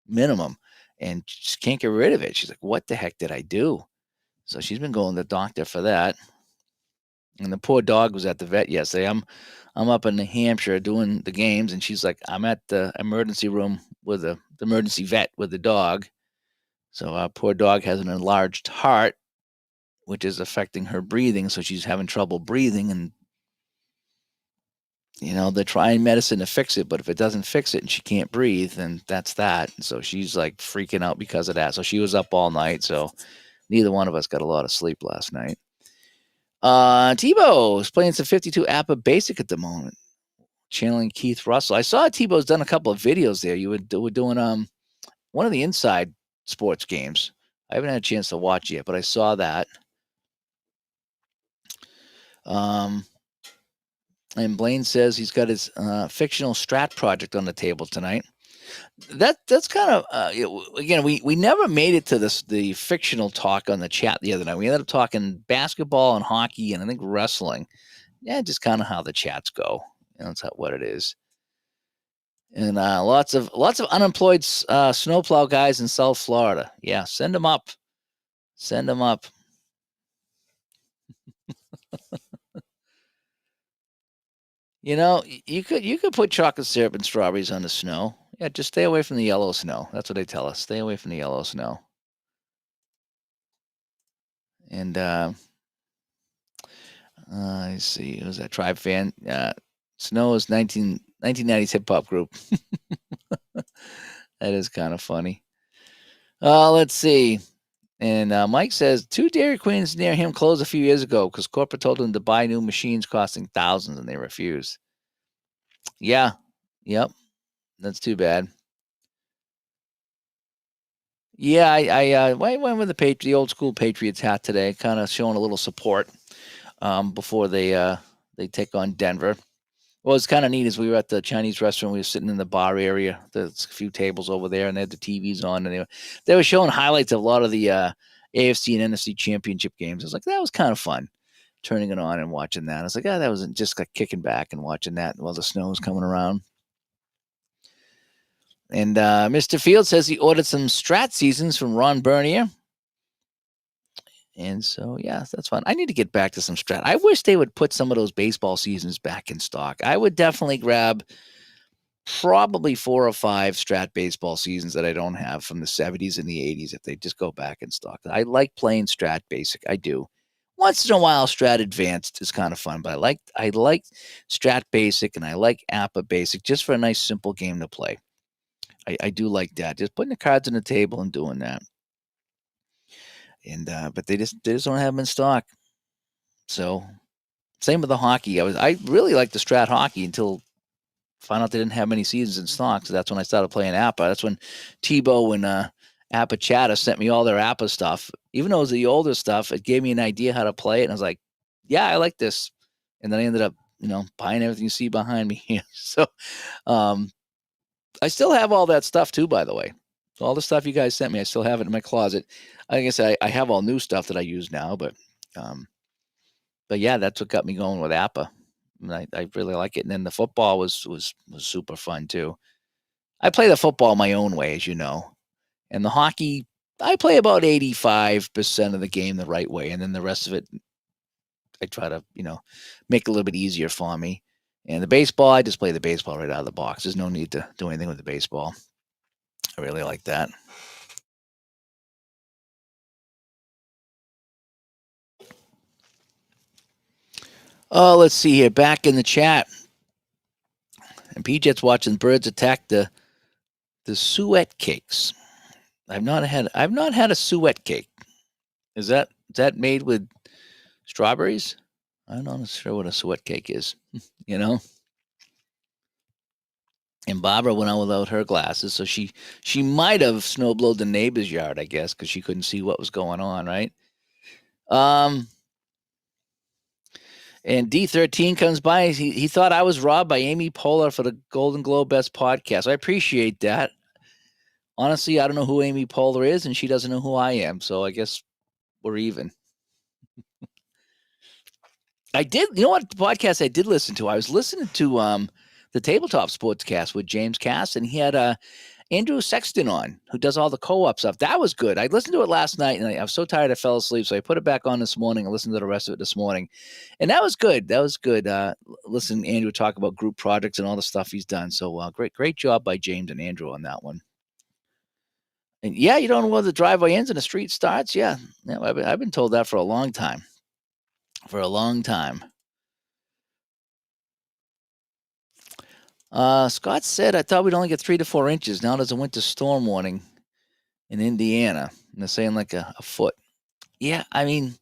[SPEAKER 1] minimum, and just can't get rid of it. She's like, "What the heck did I do?" So she's been going to the doctor for that. And the poor dog was at the vet yesterday. I'm up in New Hampshire doing the games, and she's like, "I'm at the emergency room with the emergency vet with the dog." So our poor dog has an enlarged heart, which is affecting her breathing. So she's having trouble breathing, and they're trying medicine to fix it, but if it doesn't fix it and she can't breathe, then that's that. So she's like freaking out because of that. So she was up all night. So neither one of us got a lot of sleep last night. Tebow is playing some 52 APBA Basic at the moment, channeling Keith Russell. I saw Tebow's done a couple of videos there. You were doing one of the inside sports games. I haven't had a chance to watch yet, but I saw that. And Blaine says he's got his fictional Strat project on the table tonight. That's kind of again, we never made it to the fictional talk on the chat the other night. We ended up talking basketball and hockey and I think wrestling. Yeah, just kind of how the chats go. That's what it is. And lots of unemployed snowplow guys in South Florida. Yeah, send them up. Send them up. You could put chocolate syrup and strawberries on the snow. Yeah, just stay away from the yellow snow. That's what they tell us. Stay away from the yellow snow. And I see. Who's that Tribe fan? Snow is 1990s hip hop group. That is kind of funny. Let's see. And Mike says 2 Dairy Queens near him closed a few years ago because corporate told them to buy new machines costing thousands, and they refused. Yeah. Yep. That's too bad. Yeah, I went with the old school Patriots hat today, kind of showing a little support before they take on Denver. Well, it's kind of neat as we were at the Chinese restaurant. We were sitting in the bar area. There's a few tables over there, and they had the TVs on, and they were showing highlights of a lot of the AFC and NFC championship games. I was like, that was kind of fun, turning it on and watching that. I was like, that wasn't just like kicking back and watching that while the snow was coming around. And Mr. Field says he ordered some Strat seasons from Ron Bernier. And so, yeah, that's fun. I need to get back to some Strat. I wish they would put some of those baseball seasons back in stock. I would definitely grab probably 4 or 5 Strat baseball seasons that I don't have from the 70s and the 80s if they just go back in stock. I like playing Strat Basic. I do. Once in a while, Strat Advanced is kind of fun, but I like Strat Basic and I like APBA Basic just for a nice, simple game to play. I do like that. Just putting the cards on the table and doing that. And but they just don't have them in stock. So same with the hockey. I really liked the Strat hockey until found out they didn't have many seasons in stock. So that's when I started playing Appa. That's when Tebow and Appa Chatta sent me all their Appa stuff. Even though it was the older stuff, it gave me an idea how to play it. And I was like, yeah, I like this. And then I ended up, buying everything you see behind me here. So um, I still have all that stuff too, by the way. All the stuff you guys sent me, I still have it in my closet. Like I said, I have all new stuff that I use now, um, but yeah, that's what got me going with Appa. And I really like it. And then the football was super fun too. I play the football my own way, as you know, and the hockey I play about 85% of the game the right way, and then the rest of it I try to make it a little bit easier for me. And the baseball, I just play the baseball right out of the box. There's no need to do anything with the baseball. I really like that. Oh, let's see here. Back in the chat, and PJet's watching birds attack the suet cakes. I've not had a suet cake. Is that made with strawberries? I'm not sure what a suet cake is. You know. And Barbara went out without her glasses, so she might have snowblowed the neighbor's yard, I guess, because she couldn't see what was going on, right? Um, and D13 comes by. He thought I was robbed by Amy Poehler for the Golden Globe Best Podcast. I appreciate that. Honestly, I don't know who Amy Poehler is, and she doesn't know who I am. So I guess we're even. I did. You know what podcast I did listen to? I was listening to the Tabletop Sportscast with James Cass, and he had Andrew Sexton on, who does all the co-op stuff. That was good. I listened to it last night, and I was so tired I fell asleep. So I put it back on this morning and listened to the rest of it this morning, and that was good. That was good. Listen, Andrew talk about group projects and all the stuff he's done. So great job by James and Andrew on that one. And yeah, you don't know where the driveway ends and the street starts. Yeah, I've been told that for a long time. For a long time. Scott said, I thought we'd only get 3 to 4 inches. Now there's a winter storm warning in Indiana. And they're saying like a foot. Yeah, I mean,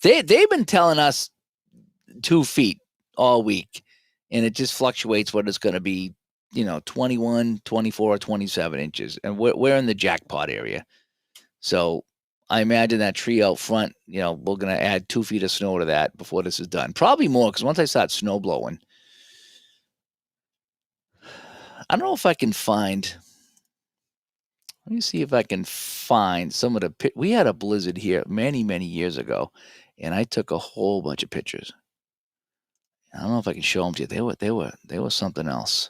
[SPEAKER 1] they've been telling us 2 feet all week, and it just fluctuates what it's going to be, 21, 24, or 27 inches. And we're in the jackpot area. So I imagine that tree out front, we're going to add 2 feet of snow to that before this is done. Probably more, because once I start snow blowing, I don't know if I can find. Let me see if I can find some of the. We had a blizzard here many, many years ago, and I took a whole bunch of pictures. I don't know if I can show them to you. They were something else.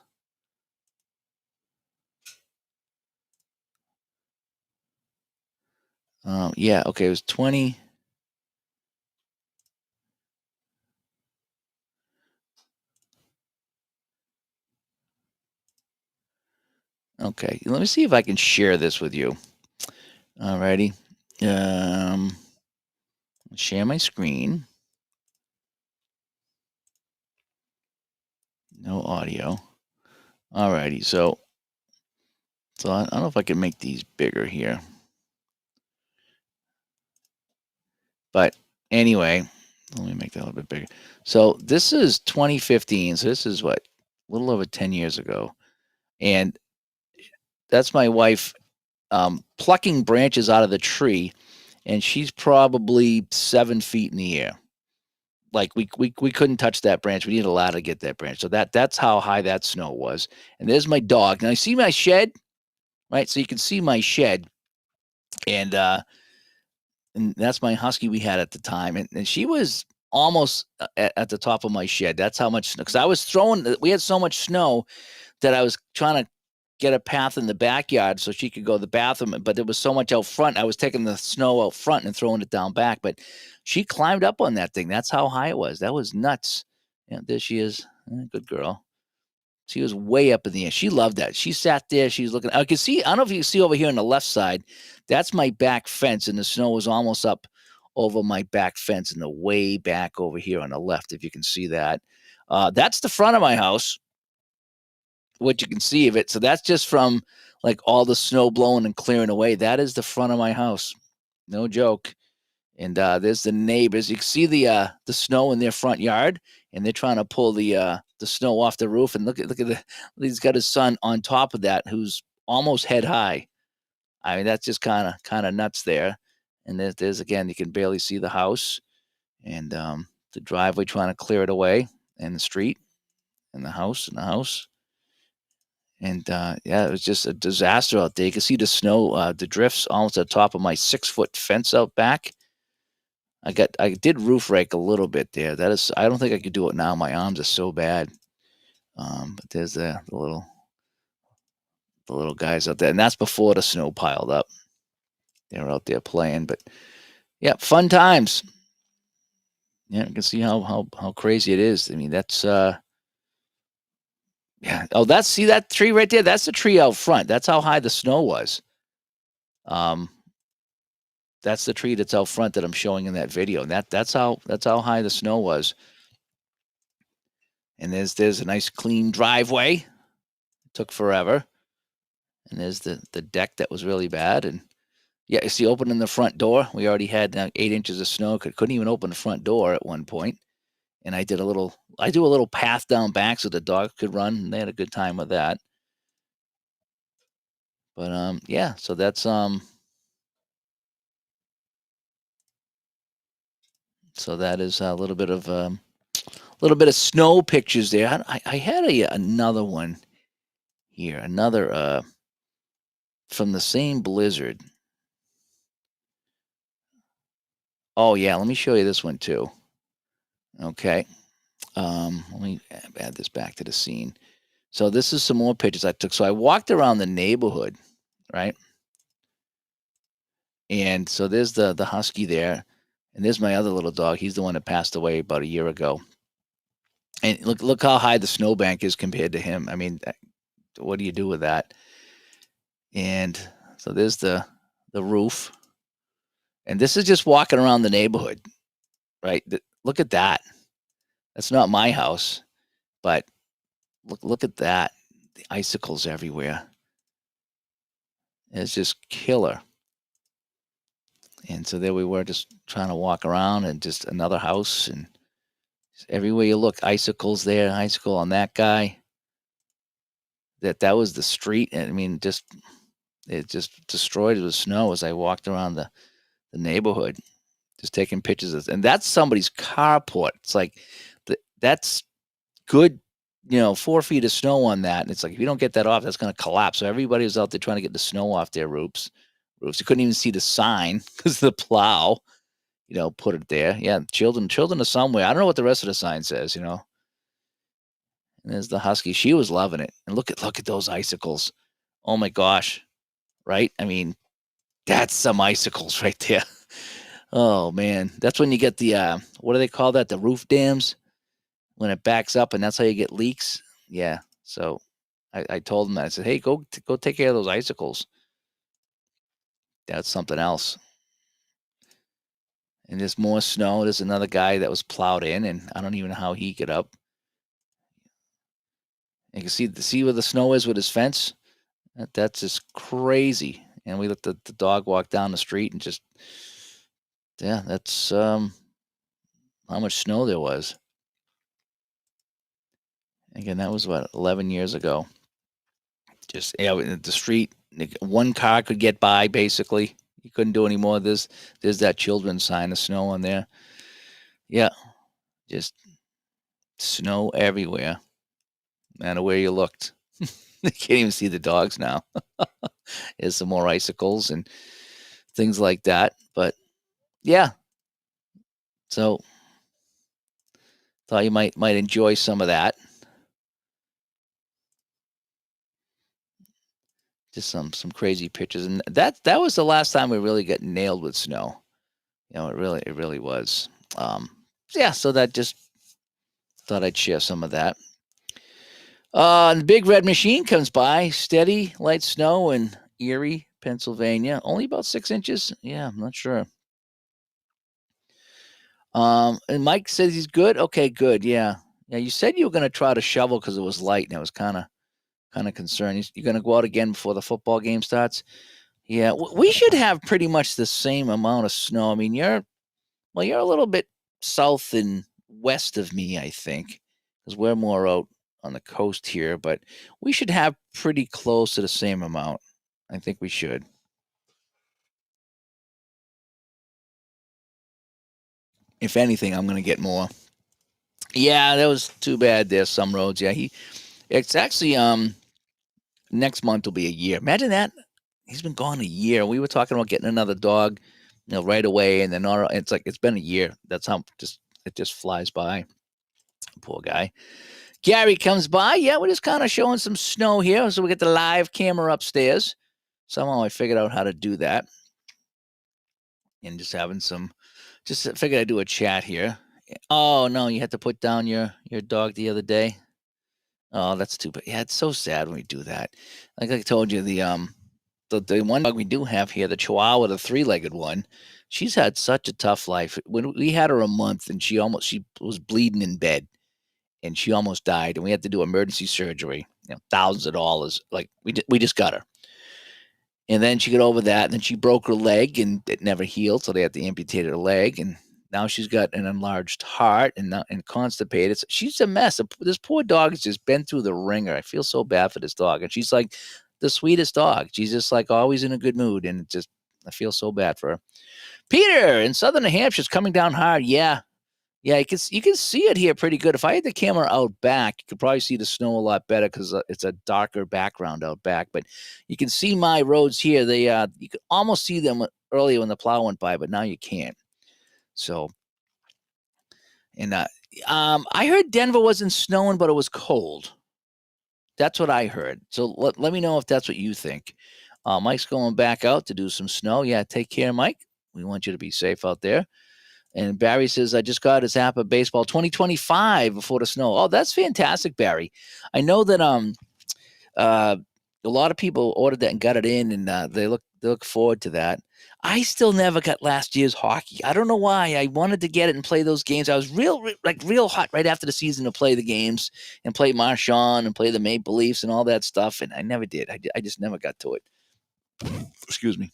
[SPEAKER 1] Yeah, okay, it was 20. Okay, let me see if I can share this with you. Alrighty. Share my screen. No audio. Alrighty, so I don't know if I can make these bigger here. But anyway, let me make that a little bit bigger. So this is 2015. So this is what, a little over 10 years ago. And that's my wife plucking branches out of the tree. And she's probably 7 feet in the air. Like we couldn't touch that branch. We needed a ladder to get that branch. So that's how high that snow was. And there's my dog. Now you see my shed, right? So you can see my shed. And that's my husky we had at the time. And she was almost at the top of my shed. That's how much, because I was we had so much snow that I was trying to get a path in the backyard so she could go to the bathroom. But there was so much out front. I was taking the snow out front and throwing it down back. But she climbed up on that thing. That's how high it was. That was nuts. Yeah, there she is. Good girl. She was way up in the air. She loved that. She sat there. She was looking. I could see. I don't know if you can see over here on the left side. That's my back fence, and the snow was almost up over my back fence, and the way back over here on the left, if you can see that. That's the front of my house. what you can see of it. So that's just from like all the snow blowing and clearing away. That is the front of my house. No joke. And there's the neighbors. You can see the snow in their front yard, and they're trying to pull the snow off the roof. And look at he's got his son on top of that, who's almost head high. I mean, that's just kind of nuts there. And there's again, you can barely see the house, and the driveway trying to clear it away, and the street, and the house. And yeah, it was just a disaster out there. You can see the snow, the drifts almost at the top of my 6-foot fence out back. I did roof rake a little bit there. That is, I don't think I could do it now. My arms are so bad. But there's the little guys out there, and that's before the snow piled up. They were out there playing, but yeah, fun times. Yeah, you can see how crazy it is. I mean, that's yeah. Oh, see that tree right there? That's the tree out front. That's how high the snow was. Um, that's the tree that's out front that I'm showing in that video. And that's how high the snow was. And there's a nice clean driveway. It took forever. And there's the deck that was really bad. And yeah, you see opening the front door. We already had 8 inches of snow. Couldn't even open the front door at one point. And I do a little path down back so the dog could run. And they had a good time with that. But yeah, so that's so that is a little bit of snow pictures there. I had another one here, another from the same blizzard. Oh yeah, let me show you this one too. Okay, let me add this back to the scene. So this is some more pictures I took. So I walked around the neighborhood, right? And so there's the husky there, and there's my other little dog. He's the one that passed away about a year ago. And look how high the snowbank is compared to him. I mean, what do you do with that? And so there's the roof, and this is just walking around the neighborhood, right? Look at that. That's not my house, but look at that. The icicles everywhere. It's just killer. And so there we were, just trying to walk around, and just another house, and everywhere you look, icicles there, icicle on that guy. That was the street. And I mean, it just destroyed with snow as I walked around the neighborhood, just taking pictures of, and that's somebody's carport. It's like that's good, 4 feet of snow on that. And it's like, if you don't get that off, that's going to collapse. So everybody was out there trying to get the snow off their roofs. You couldn't even see the sign because the plow, put it there. Yeah, children are somewhere. I don't know what the rest of the sign says. And there's the husky. She was loving it. And look at those icicles. Oh my gosh. Right? I mean, that's some icicles right there. Oh man, that's when you get the what do they call that? The roof dams, when it backs up, and that's how you get leaks. Yeah. So I told him that. I said, hey, go take care of those icicles. That's something else. And there's more snow. There's another guy that was plowed in, and I don't even know how he got up. You can see where the snow is with his fence. That's just crazy. And we let the dog walk down the street, and just, yeah, that's how much snow there was. Again, that was what, 11 years ago. Just, yeah, the street, one car could get by basically. You couldn't do any more. There's that children's sign of snow on there. Yeah, just snow everywhere, no matter where you looked. You can't even see the dogs now. There's some more icicles and things like that. But yeah, so thought you might enjoy some of that. Just some crazy pictures, and that was the last time we really got nailed with snow. It really was. Yeah, so that just thought I'd share some of that. The big red machine comes by, steady light snow in Erie, Pennsylvania. Only about 6 inches. Yeah, I'm not sure. And Mike says he's good. Okay, good. Yeah. Yeah, you said you were going to try to shovel because it was light, and it was kind of Kind of concerned. You're going to go out again before the football game starts? Yeah, we should have pretty much the same amount of snow. I mean, you're a little bit south and west of me, I think, because we're more out on the coast here, but we should have pretty close to the same amount. I think we should. If anything, I'm going to get more. Yeah, that was too bad. There's some roads. Yeah, it's actually next month will be a year. Imagine that. He's been gone a year. We were talking about getting another dog, right away, and then it's like it's been a year. That's how it just flies by. Poor guy. Gary comes by. Yeah, we're just kind of showing some snow here. So we get the live camera upstairs. Somehow I figured out how to do that. And just figured I'd do a chat here. Oh, no, you had to put down your dog the other day. Oh, that's too bad. Yeah, it's so sad when we do that. Like I told you, the one dog we do have here, the Chihuahua, the three-legged one, she's had such a tough life. When we had her a month and she was bleeding in bed and she almost died, and we had to do emergency surgery, thousands of dollars. Like we just got her. And then she got over that, and then she broke her leg, and it never healed, so they had to amputate her leg. And now she's got an enlarged heart and constipated. She's a mess. This poor dog has just been through the ringer. I feel so bad for this dog, and she's like the sweetest dog. She's just like always in a good mood, and I feel so bad for her. Peter in Southern New Hampshire is coming down hard. Yeah, yeah, you can see it here pretty good. If I had the camera out back, you could probably see the snow a lot better because it's a darker background out back. But you can see my roads here. You could almost see them earlier when the plow went by, but now you can't. So, and I heard Denver wasn't snowing, but it was cold. That's what I heard. So let me know if that's what you think. Mike's going back out to do some snow. Yeah, take care, Mike. We want you to be safe out there. And Barry says, I just got his app of baseball 2025 before the snow. Oh, that's fantastic, Barry. I know that a lot of people ordered that and got it in, and they look forward to that. I still never got last year's hockey. I don't know why. I wanted to get it and play those games. I was real hot right after the season to play the games and play Marchand and play the Maple Leafs and all that stuff, and I never did. I just never got to it. Excuse me.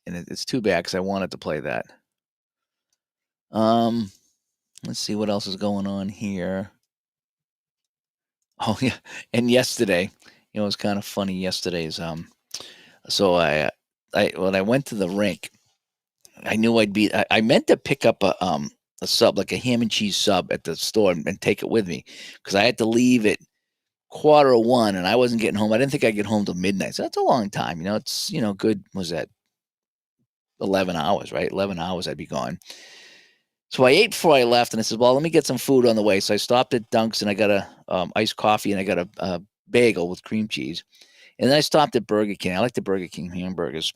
[SPEAKER 1] And it's too bad because I wanted to play that. Let's see what else is going on here. Oh yeah, and yesterday, it was kind of funny. Yesterday's so when I went to the rink, I knew I meant to pick up a sub, like a ham and cheese sub at the store and take it with me because I had to leave at 1:15 and I wasn't getting home. I didn't think I'd get home till midnight. So that's a long time. It's good. Was that 11 hours, right? 11 hours I'd be gone. So I ate before I left, and I said, well, let me get some food on the way. So I stopped at Dunk's, and I got a iced coffee, and I got a bagel with cream cheese. And then I stopped at Burger King. I like the Burger King hamburgers.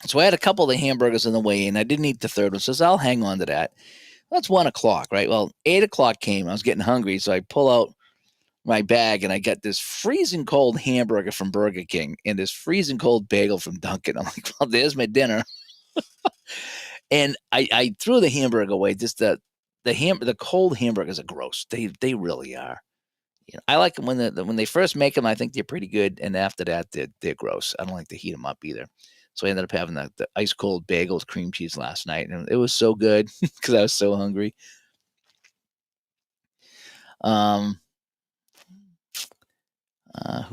[SPEAKER 1] So I had a couple of the hamburgers on the way, and I didn't eat the third one. So I'll hang on to that. That's 1:00, right? Well, 8:00 came. I was getting hungry, so I pull out my bag, and I got this freezing cold hamburger from Burger King and this freezing cold bagel from Dunkin'. I'm like, well, there's my dinner. And I threw the hamburger away. Just the cold hamburgers are gross. They really are. I like them when they first make them. I think they're pretty good, and after that, they're gross. I don't like to heat them up either. So I ended up having the ice cold bagel with cream cheese last night, and it was so good because I was so hungry. Who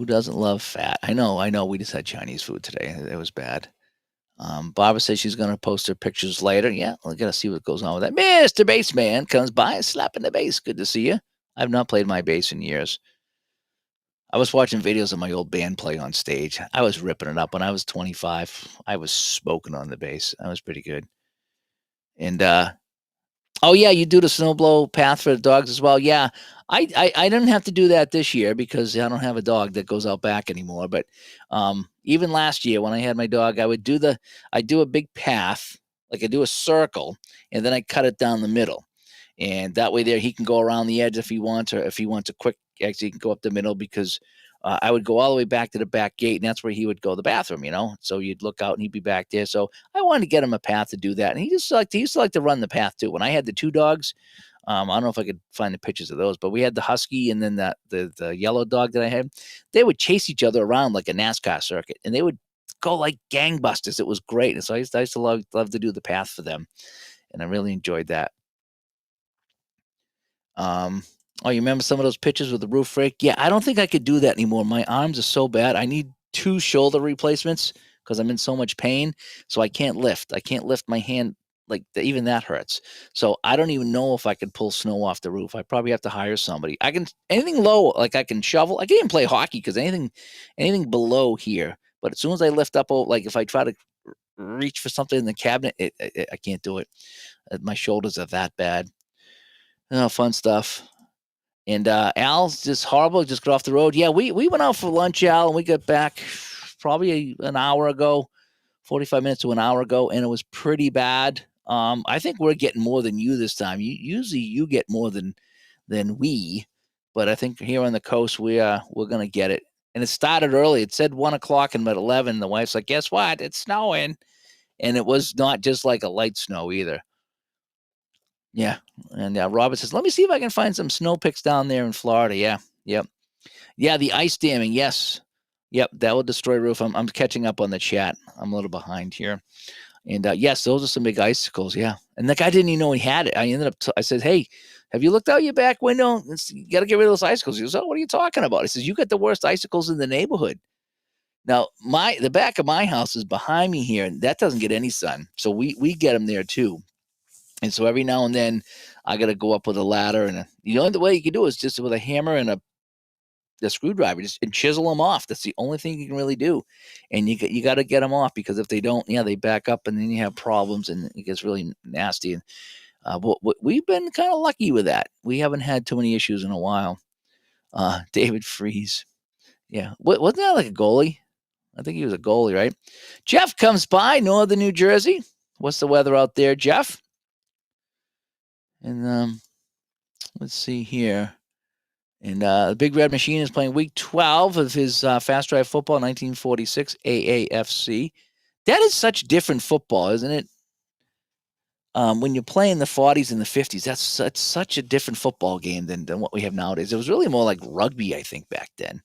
[SPEAKER 1] doesn't love fat? I know. We just had Chinese food today. It was bad. Barbara says she's going to post her pictures later. Yeah, we're going to see what goes on with that. Mr. Bassman comes by and slapping the bass. Good to see you. I've not played my bass in years. I was watching videos of my old band play on stage. I was ripping it up when I was 25. I was smoking on the bass. I was pretty good. And oh yeah, you do the snowblow path for the dogs as well. Yeah, I didn't have to do that this year because I don't have a dog that goes out back anymore. But even last year when I had my dog, I do a big path, like I do a circle, and then I cut it down the middle, and that way there he can go around the edge if he wants, or if he wants a quick exit, he can go up the middle because. I would go all the way back to the back gate, and that's where he would go to the bathroom, So you'd look out, and he'd be back there. So I wanted to get him a path to do that, and he used to like to run the path too. When I had the two dogs, I don't know if I could find the pictures of those, but we had the husky and then the yellow dog that I had. They would chase each other around like a NASCAR circuit, and they would go like gangbusters. It was great, and so I used to love to do the path for them, and I really enjoyed that. Um, oh, you remember some of those pictures with the roof rake? Yeah, I don't think I could do that anymore. My arms are so bad. I need 2 shoulder replacements because I'm in so much pain, so I can't lift. I can't lift my hand, like, even that hurts. So, I don't even know if I could pull snow off the roof. I probably have to hire somebody. I can anything low, like, I can shovel. I can even play hockey because anything below here, but as soon as I lift up, like, if I try to reach for something in the cabinet, I can't do it. My shoulders are that bad. Oh, fun stuff. And Al's just horrible. Just got off the road. Yeah, we went out for lunch, Al, and we got back probably an hour ago, 45 minutes to an hour ago, and it was pretty bad. I think we're getting more than you this time. Usually you get more than we, but I think here on the coast we're gonna get it. And it started early. It said 1 o'clock and about 11. The wife's like, "Guess what? It's snowing," and it was not just like a light snow either. Yeah, and Robert says, "Let me see if I can find some snow pics down there in Florida." Yeah, yep. Yeah, the ice damming, yes. Yep, that will destroy roof. I'm catching up on the chat. I'm a little behind here. And, yes, those are some big icicles, yeah. And the guy didn't even know he had it. I ended up I said, "Hey, have you looked out your back window? You gotta get rid of those icicles." He goes, "Oh, what are you talking about?" He says, "You got the worst icicles in the neighborhood." Now, the back of my house is behind me here, and that doesn't get any sun. So we get them there too. And so every now and then, I gotta go up with a ladder, and the only way you can do it is just with a hammer and a screwdriver, just and chisel them off. That's the only thing you can really do, and you got to get them off because if they don't, yeah, they back up, and then you have problems, and it gets really nasty. And but we've been kind of lucky with that. We haven't had too many issues in a while. David Freeze, yeah, wasn't that like a goalie? I think he was a goalie, right? Jeff comes by, Northern New Jersey. What's the weather out there, Jeff? And let's see here. And the Big Red Machine is playing week 12 of his Fast Drive Football 1946 AAFC. That is such different football, isn't it? When you play in the 40s and the 50s, that's such a different football game than what we have nowadays. It was really more like rugby, I think, back then.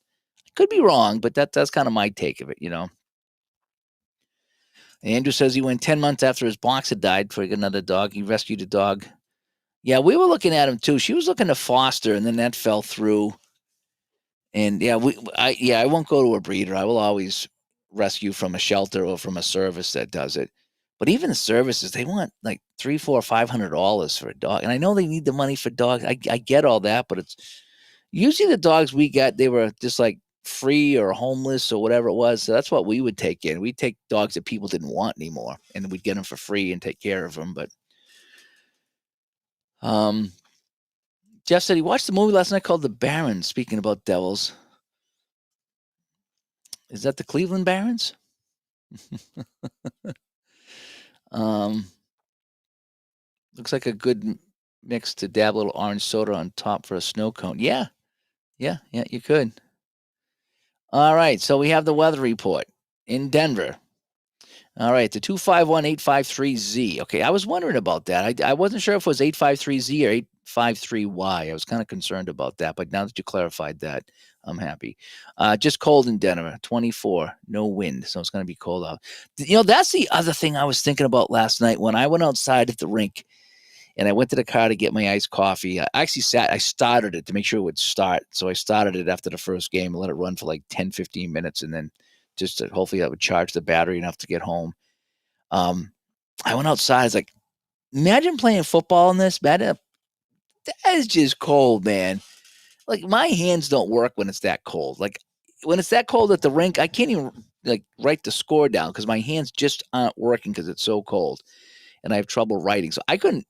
[SPEAKER 1] Could be wrong, but that's kind of my take of it. Andrew says he went 10 months after his box had died for another dog. He rescued a dog. Yeah, we were looking at him too. She was looking to foster, and then that fell through. And yeah, I won't go to a breeder. I will always rescue from a shelter or from a service that does it. But even the services, they want like three, four, $500 for a dog. And I know they need the money for dogs. I get all that, but it's usually the dogs we got, they were just like free or homeless or whatever it was. So that's what we would take in. We'd take dogs that people didn't want anymore, and we'd get them for free and take care of them. But um, Jeff said he watched the movie last night called The Baron. Speaking about devils, is that the Cleveland Barons? Um, looks like a good mix to dab a little orange soda on top for a snow cone. Yeah, yeah, yeah, you could. All right, so we have the weather report in Denver. All right, the 251-853-Z. Okay, I was wondering about that. I wasn't sure if it was 853Z or 853Y. I was kind of concerned about that, but now that you clarified that, I'm happy. Just cold in Denver, 24, no wind, so it's going to be cold out. That's the other thing I was thinking about last night when I went outside at the rink and I went to the car to get my iced coffee. I started it to make sure it would start. So I started it after the first game and let it run for like 10, 15 minutes, and then just to hopefully that would charge the battery enough to get home. I went outside. I was like, imagine playing football in this. Man, that is just cold, man. Like my hands don't work when it's that cold. Like when it's that cold at the rink, I can't even like write the score down because my hands just aren't working because it's so cold, and I have trouble writing. So I couldn't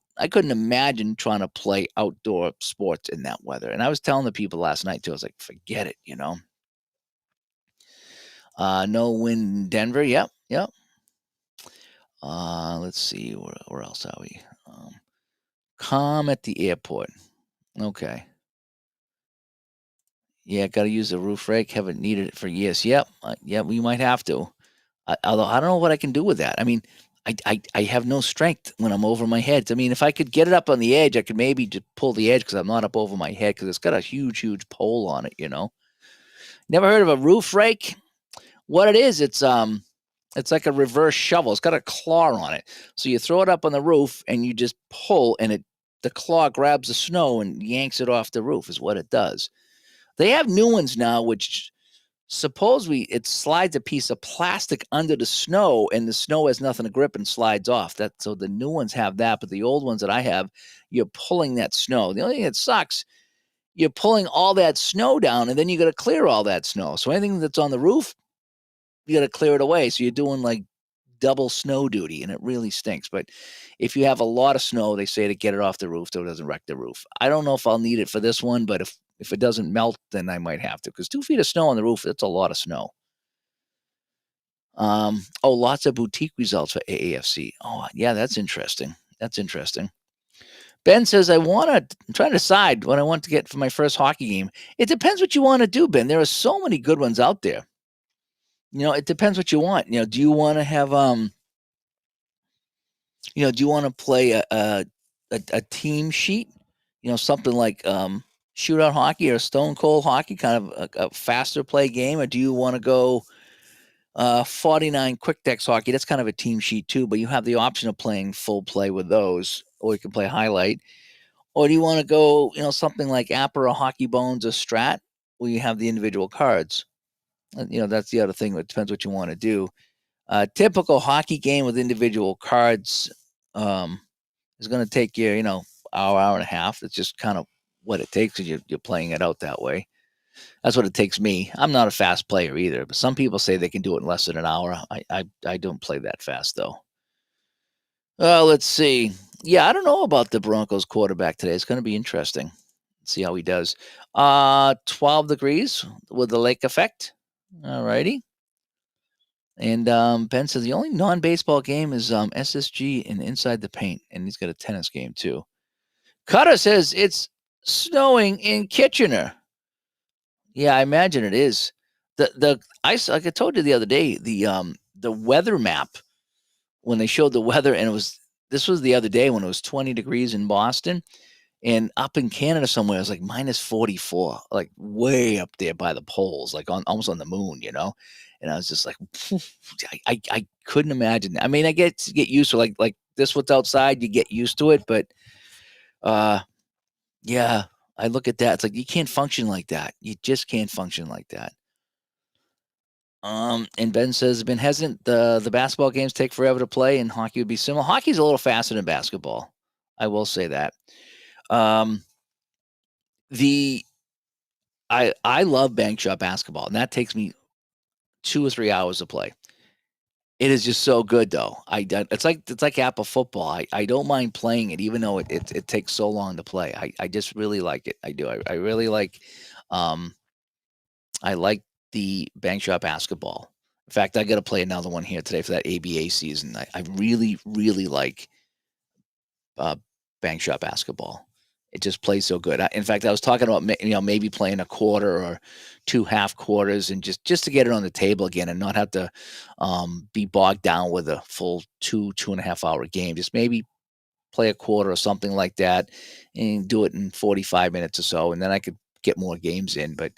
[SPEAKER 1] imagine trying to play outdoor sports in that weather. And I was telling the people last night too. I was like, forget it. No wind in Denver. Yep, yep. Let's see where else are we? Calm at the airport. Okay. Yeah, got to use the roof rake. Haven't needed it for years. Yep. Yeah, we might have to. Although I don't know what I can do with that. I mean, I have no strength when I'm over my head. I mean, if I could get it up on the edge, I could maybe just pull the edge because I'm not up over my head because it's got a huge pole on it. Never heard of a roof rake? What it is, it's like a reverse shovel. It's got a claw on it. So you throw it up on the roof and you just pull, and the claw grabs the snow and yanks it off the roof. Is what it does. They have new ones now, which supposedly it slides a piece of plastic under the snow, and the snow has nothing to grip and slides off. So the new ones have that, but the old ones that I have, you're pulling that snow. The only thing that sucks, you're pulling all that snow down, and then you got to clear all that snow. So anything that's on the roof, you got to clear it away. So you're doing like double snow duty, and it really stinks. But if you have a lot of snow, they say to get it off the roof so it doesn't wreck the roof. I don't know if I'll need it for this one, but if it doesn't melt, then I might have to, because 2 feet of snow on the roof, that's a lot of snow. Lots of boutique results for AAFC. Oh, yeah, that's interesting. That's interesting. Ben says, I'm trying to decide what I want to get for my first hockey game. It depends what you want to do, Ben. There are so many good ones out there. It depends what you want. Do you want to have do you want to play a team sheet? Something like shootout hockey or stone cold hockey, kind of a faster play game, or do you want to go 49 quick decks hockey? That's kind of a team sheet too, but you have the option of playing full play with those, or you can play highlight. Or do you want to go, something like Apper or Hockey Bones or Strat, where you have the individual cards? That's the other thing. It depends what you want to do. Typical hockey game with individual cards is going to take you, hour and a half. It's just kind of what it takes because you're playing it out that way. That's what it takes me. I'm not a fast player either, but some people say they can do it in less than an hour. I don't play that fast though. Let's see. Yeah, I don't know about the Broncos quarterback today. It's going to be interesting. See how he does. 12 degrees with the lake effect. All righty. And Ben says the only non-baseball game is SSG and Inside the Paint, and he's got a tennis game too. Cutter says it's snowing in Kitchener. Yeah, I imagine it is. The ice, like I told you the other day, the weather map, when they showed the weather, and this was the other day when it was 20 degrees in Boston, and up in Canada somewhere it was like minus 44, like way up there by the poles, like almost on the moon, And I was just like, I couldn't imagine that. I mean, I get used to like this. What's outside, you get used to it, but yeah, I look at that. It's like you can't function like that. You just can't function like that. And Ben says, been hesitant. The basketball games take forever to play, and hockey would be similar. Hockey's a little faster than basketball. I will say that. I love bank shot basketball, and that takes me 2 or 3 hours to play. It is just so good though. It's like Apple football. I don't mind playing it, even though it takes so long to play. I just really like it. I do. I really like I like the bank shot basketball. In fact, I got to play another one here today for that ABA season. I really, really like bank shot basketball. It just plays so good. In fact, I was talking about maybe playing a quarter or 2 half quarters, and just to get it on the table again and not have to be bogged down with a full 2.5 hour game. Just maybe play a quarter or something like that, and do it in 45 minutes or so, and then I could get more games in. But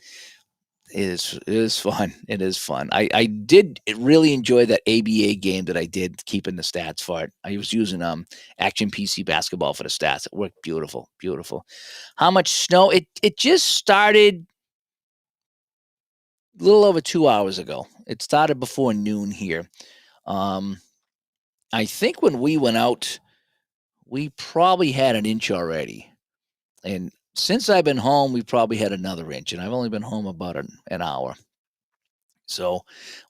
[SPEAKER 1] it is fun. It is fun. I did really enjoy that ABA game that I did, keeping the stats for it. I was using Action PC Basketball for the stats. It worked beautiful, beautiful. How much snow? It just started a little over 2 hours ago. It started before noon here. I think when we went out, we probably had an inch already, and since I've been home, we probably had another inch, and I've only been home about an hour. So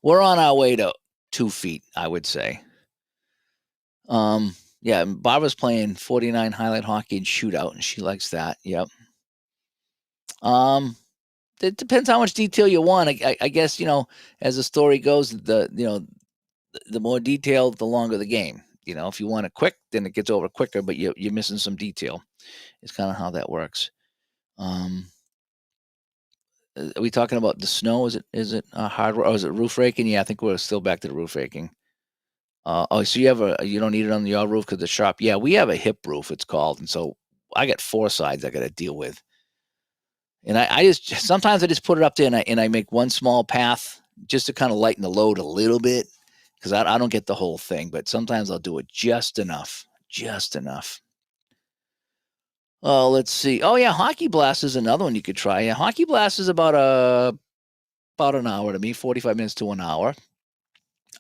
[SPEAKER 1] we're on our way to 2 feet, I would say. Yeah, Barbara's playing 49 highlight hockey and shootout, and she likes that. Yep. It depends how much detail you want. I guess, as the story goes, the more detailed, the longer the game. If you want it quick, then it gets over quicker, but you're missing some detail. It's kind of how that works. Are we talking about the snow? Is it hardware, or is it roof raking? Yeah, I think we're still back to the roof raking. Oh, so you don't need it on your roof because it's sharp. Yeah, we have a hip roof, it's called, and so I got 4 sides I gotta deal with. And I just sometimes I just put it up there and I make one small path just to kinda lighten the load a little bit, 'cause I don't get the whole thing, but sometimes I'll do it just enough, just enough. Oh, let's see. Oh, yeah, Hockey Blast is another one you could try. Yeah, Hockey Blast is about an hour to me, 45 minutes to an hour.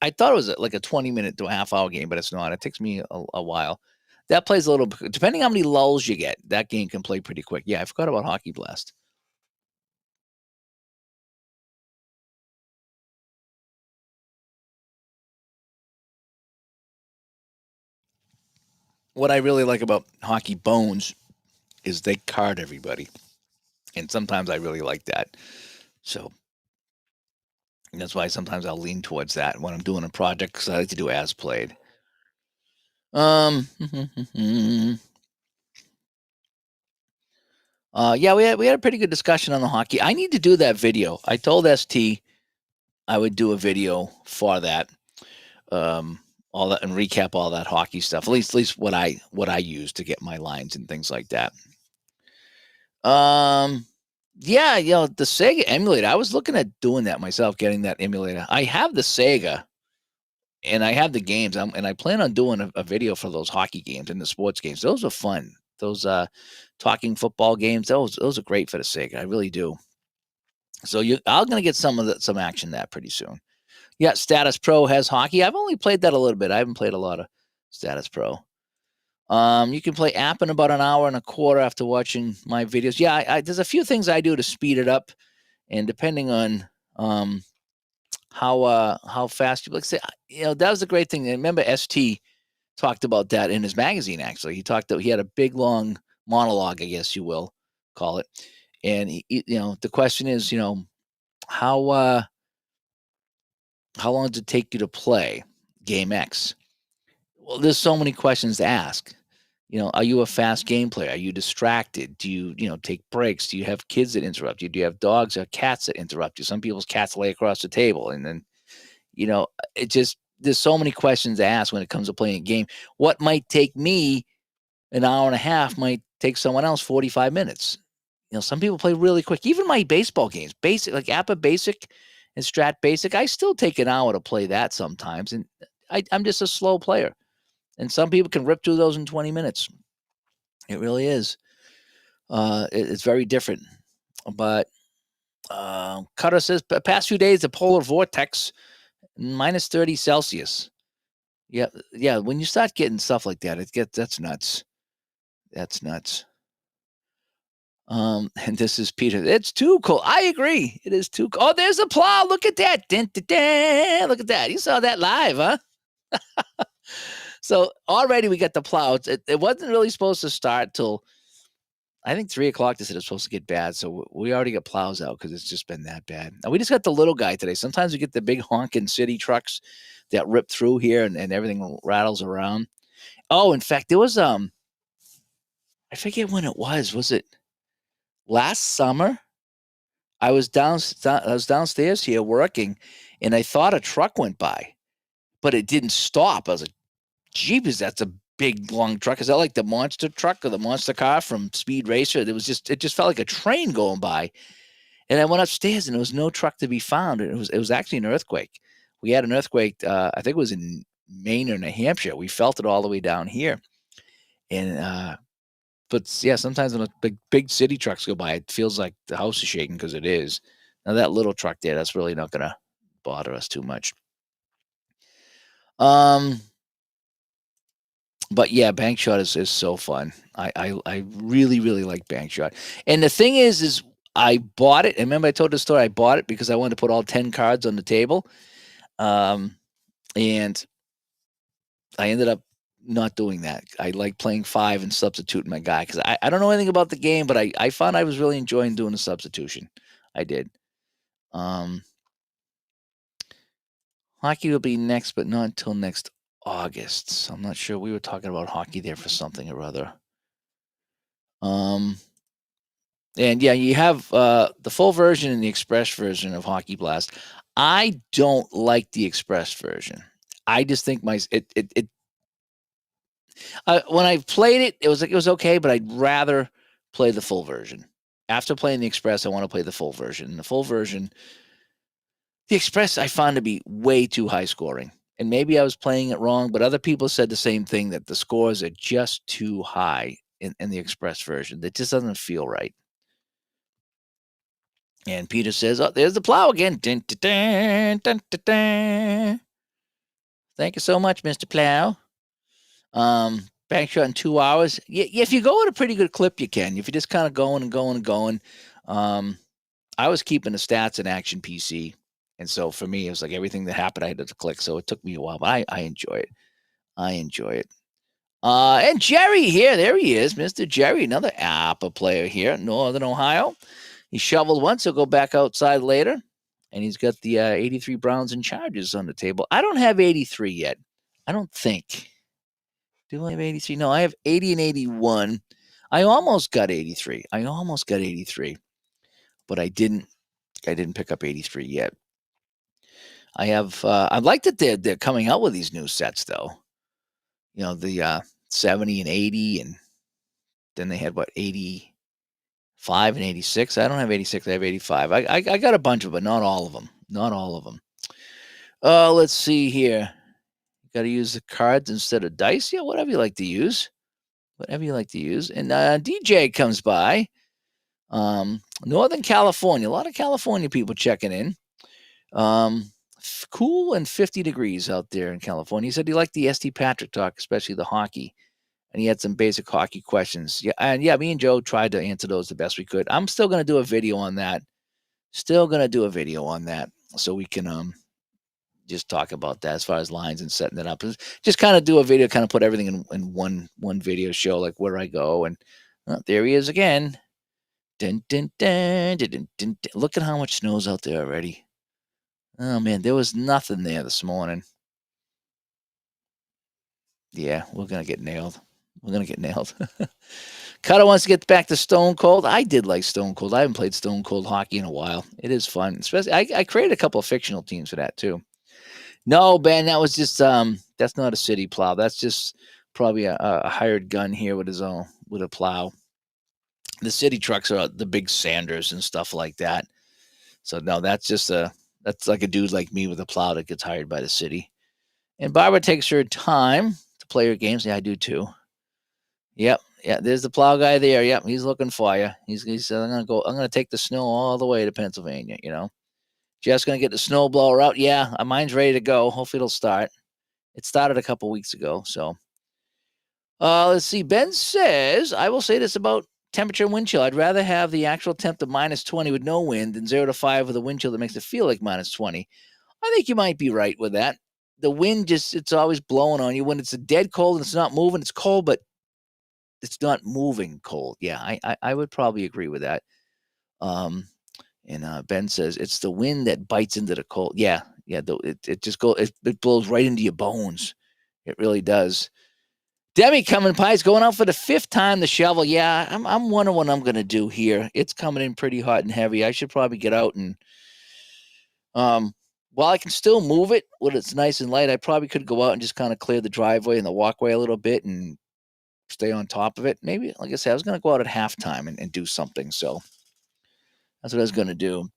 [SPEAKER 1] I thought it was like a 20-minute to a half-hour game, but it's not. It takes me a while. That plays a little depending how many lulls you get, that game can play pretty quick. Yeah, I forgot about Hockey Blast. What I really like about Hockey Bones is they card everybody, and sometimes I really like that. So, that's why sometimes I'll lean towards that when I'm doing a project because I like to do as played. Um, yeah, we had a pretty good discussion on the hockey. I need to do that video. I told ST I would do a video for that, um, all that and recap all that hockey stuff. At least what I use to get my lines and things like that. Um, yeah, the Sega emulator. I was looking at doing that myself, getting that emulator. I have the Sega and I have the games. And I plan on doing a video for those hockey games and the sports games. Those are fun. Those talking football games. Those are great for the Sega. I really do. So I'm gonna get some action that pretty soon. Yeah, Status Pro has hockey. I've only played that a little bit. I haven't played a lot of Status Pro. You can play app in about an hour and a quarter after watching my videos. Yeah, there's a few things I do to speed it up, and depending on um, how fast you like say, that was the great thing. I remember ST talked about that in his magazine. Actually, he had a big long monologue, I guess you will call it, and the question is, how uh, how long does it take you to play game X? Well, there's so many questions to ask. Are you a fast game player? Are you distracted? Do you, take breaks? Do you have kids that interrupt you? Do you have dogs or cats that interrupt you? Some people's cats lay across the table. And then, it just, there's so many questions to ask when it comes to playing a game. What might take me an hour and a half might take someone else 45 minutes. Some people play really quick. Even my baseball games, basic, like APA Basic and Strat Basic, I still take an hour to play that sometimes. And I'm just a slow player. And some people can rip through those in 20 minutes. It really is. It's very different. But Cutter says, past few days, the polar vortex, minus 30 Celsius. Yeah, yeah. When you start getting stuff like that, that's nuts. That's nuts. And this is Peter. It's too cold. I agree. It is too cold. Oh, there's a plow. Look at that. Dun, dun, dun. Look at that. You saw that live, huh? So already we got the plow. It wasn't really supposed to start till I think 3 o'clock. They said it's supposed to get bad. So we already got plows out because it's just been that bad. And we just got the little guy today. Sometimes we get the big honking city trucks that rip through here and everything rattles around. Oh, in fact, there was I forget when it was. Was it last summer? I was downstairs here working, and I thought a truck went by, but it didn't stop. I was like, "Jeepers, that's a big long truck. Is that like the monster truck or the monster car from Speed Racer?" It just felt like a train going by. And I went upstairs, and there was no truck to be found. And it was actually an earthquake. We had an earthquake. I think it was in Maine or New Hampshire. We felt it all the way down here, and but yeah, sometimes when a big city trucks go by, it feels like the house is shaking because it is. Now that little truck there, that's really not gonna bother us too much. Um, but yeah, bank shot is so fun. I really really like bank shot. And the thing is I bought it. And remember I told the story. I bought it because I wanted to put all 10 cards on the table. Um, and I ended up not doing that. I like playing 5 and substituting my guy because I don't know anything about the game, but I found I was really enjoying doing the substitution. I did. Um, Hockey will be next, but not until next August. So I'm not sure. We were talking about hockey there for something or other. Um, and yeah, you have the full version and the express version of Hockey Blast. I don't like the express version. I just think when I played it, it was okay, but I'd rather play the full version. After playing the Express, I want to play the full version. The full version, the Express, I found to be way too high scoring. And maybe I was playing it wrong, but other people said the same thing, that the scores are just too high in the Express version. That just doesn't feel right. And Peter says, "Oh, there's the plow again." Dun, dun, dun, dun, dun, dun. Thank you so much, Mr. Plow. Bank shot in 2 hours. Yeah, if you go at a pretty good clip, you can. If you're just kind of going and going and going. I was keeping the stats in Action PC. And so for me, it was like everything that happened, I had to click. So it took me a while, but I enjoy it. I enjoy it. And Jerry here, there he is, Mr. Jerry, another APBA player here, Northern Ohio. He shoveled once, he'll go back outside later. And he's got the 83 Browns and Chargers on the table. I don't have 83 yet. I don't think. Do I have 83? No, I have 80 and 81. I almost got 83. But I didn't pick up 83 yet. I like that they're coming out with these new sets though. You know, the 70 and 80, and then they had what, 85 and 86. I don't have 86, I have 85. I got a bunch of them, but not all of them. Not all of them. Let's see here. Got to use the cards instead of dice. Yeah, whatever you like to use. Whatever you like to use. And DJ comes by. Northern California. A lot of California people checking in. Cool and 50 degrees out there in California. He said he liked the ST Patrick talk, especially the hockey. And he had some basic hockey questions. Yeah, and yeah, me and Joe tried to answer those the best we could. I'm still going to do a video on that. So we can just talk about that as far as lines and setting it up. Just kind of do a video, kind of put everything in one video show, like where I go. And there he is again. Dun, dun, dun, dun, dun, dun, dun. Look at how much snow's out there already. Oh man, there was nothing there this morning. Yeah, we're gonna get nailed. Cutter wants to get back to Stone Cold. I did like Stone Cold. I haven't played Stone Cold hockey in a while. It is fun. Especially, I created a couple of fictional teams for that too. No, Ben, that was just that's not a city plow. That's just probably a hired gun here with a plow. The city trucks are the big Sanders and stuff like that. So no, that's like a dude like me with a plow that gets hired by the city. And Barbara takes her time to play her games. Yeah, I do too. Yep. Yeah, there's the plow guy there. Yep, he's looking for you. He said, I'm gonna take the snow all the way to Pennsylvania, you know. Jeff's gonna get the snow blower out. Yeah, mine's ready to go. Hopefully it'll start. It started a couple weeks ago. So let's see. Ben says, I will say this about temperature and wind chill. I'd rather have the actual temp of -20 with no wind than 0 to 5 with a wind chill that makes it feel like -20. I think you might be right with that. The wind it's always blowing on you. When it's a dead cold and it's not moving, it's cold, but it's not moving cold. Yeah, I would probably agree with that. And Ben says it's the wind that bites into the cold. Yeah, it just it blows right into your bones. It really does. Demi coming pies going out for the 5th time. The shovel. Yeah, I'm wondering what I'm gonna do here. It's coming in pretty hot and heavy. I should probably get out and while I can still move it when it's nice and light, I probably could go out and just kind of clear the driveway and the walkway a little bit and stay on top of it. Maybe, like I said, I was going to go out at halftime and do something. So that's what I was going to do.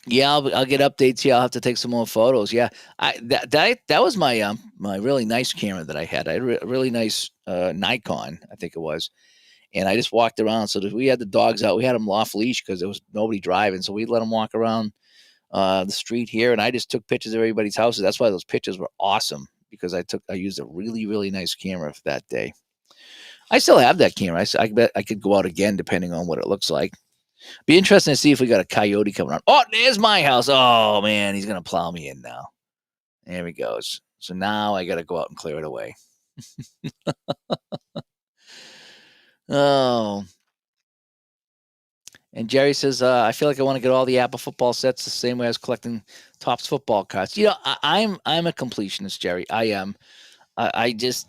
[SPEAKER 1] Yeah, I'll get updates here. I'll have to take some more photos. Yeah, that was my my really nice camera that I had. I had a really nice Nikon, I think it was, and I just walked around. So we had the dogs out. We had them off leash because there was nobody driving, so we let them walk around the street here, and I just took pictures of everybody's houses. That's why those pictures were awesome, because I used a really, really nice camera for that day. I still have that camera. I bet I could go out again depending on what it looks like. Be interesting to see if we got a coyote coming on. Oh, there's my house. Oh man, he's gonna plow me in now. There he goes. So now I got to go out and clear it away. Oh. And Jerry says, I feel like I want to get all the APBA football sets the same way I was collecting Topps football cards. You know, I'm a completionist, Jerry. I am. I just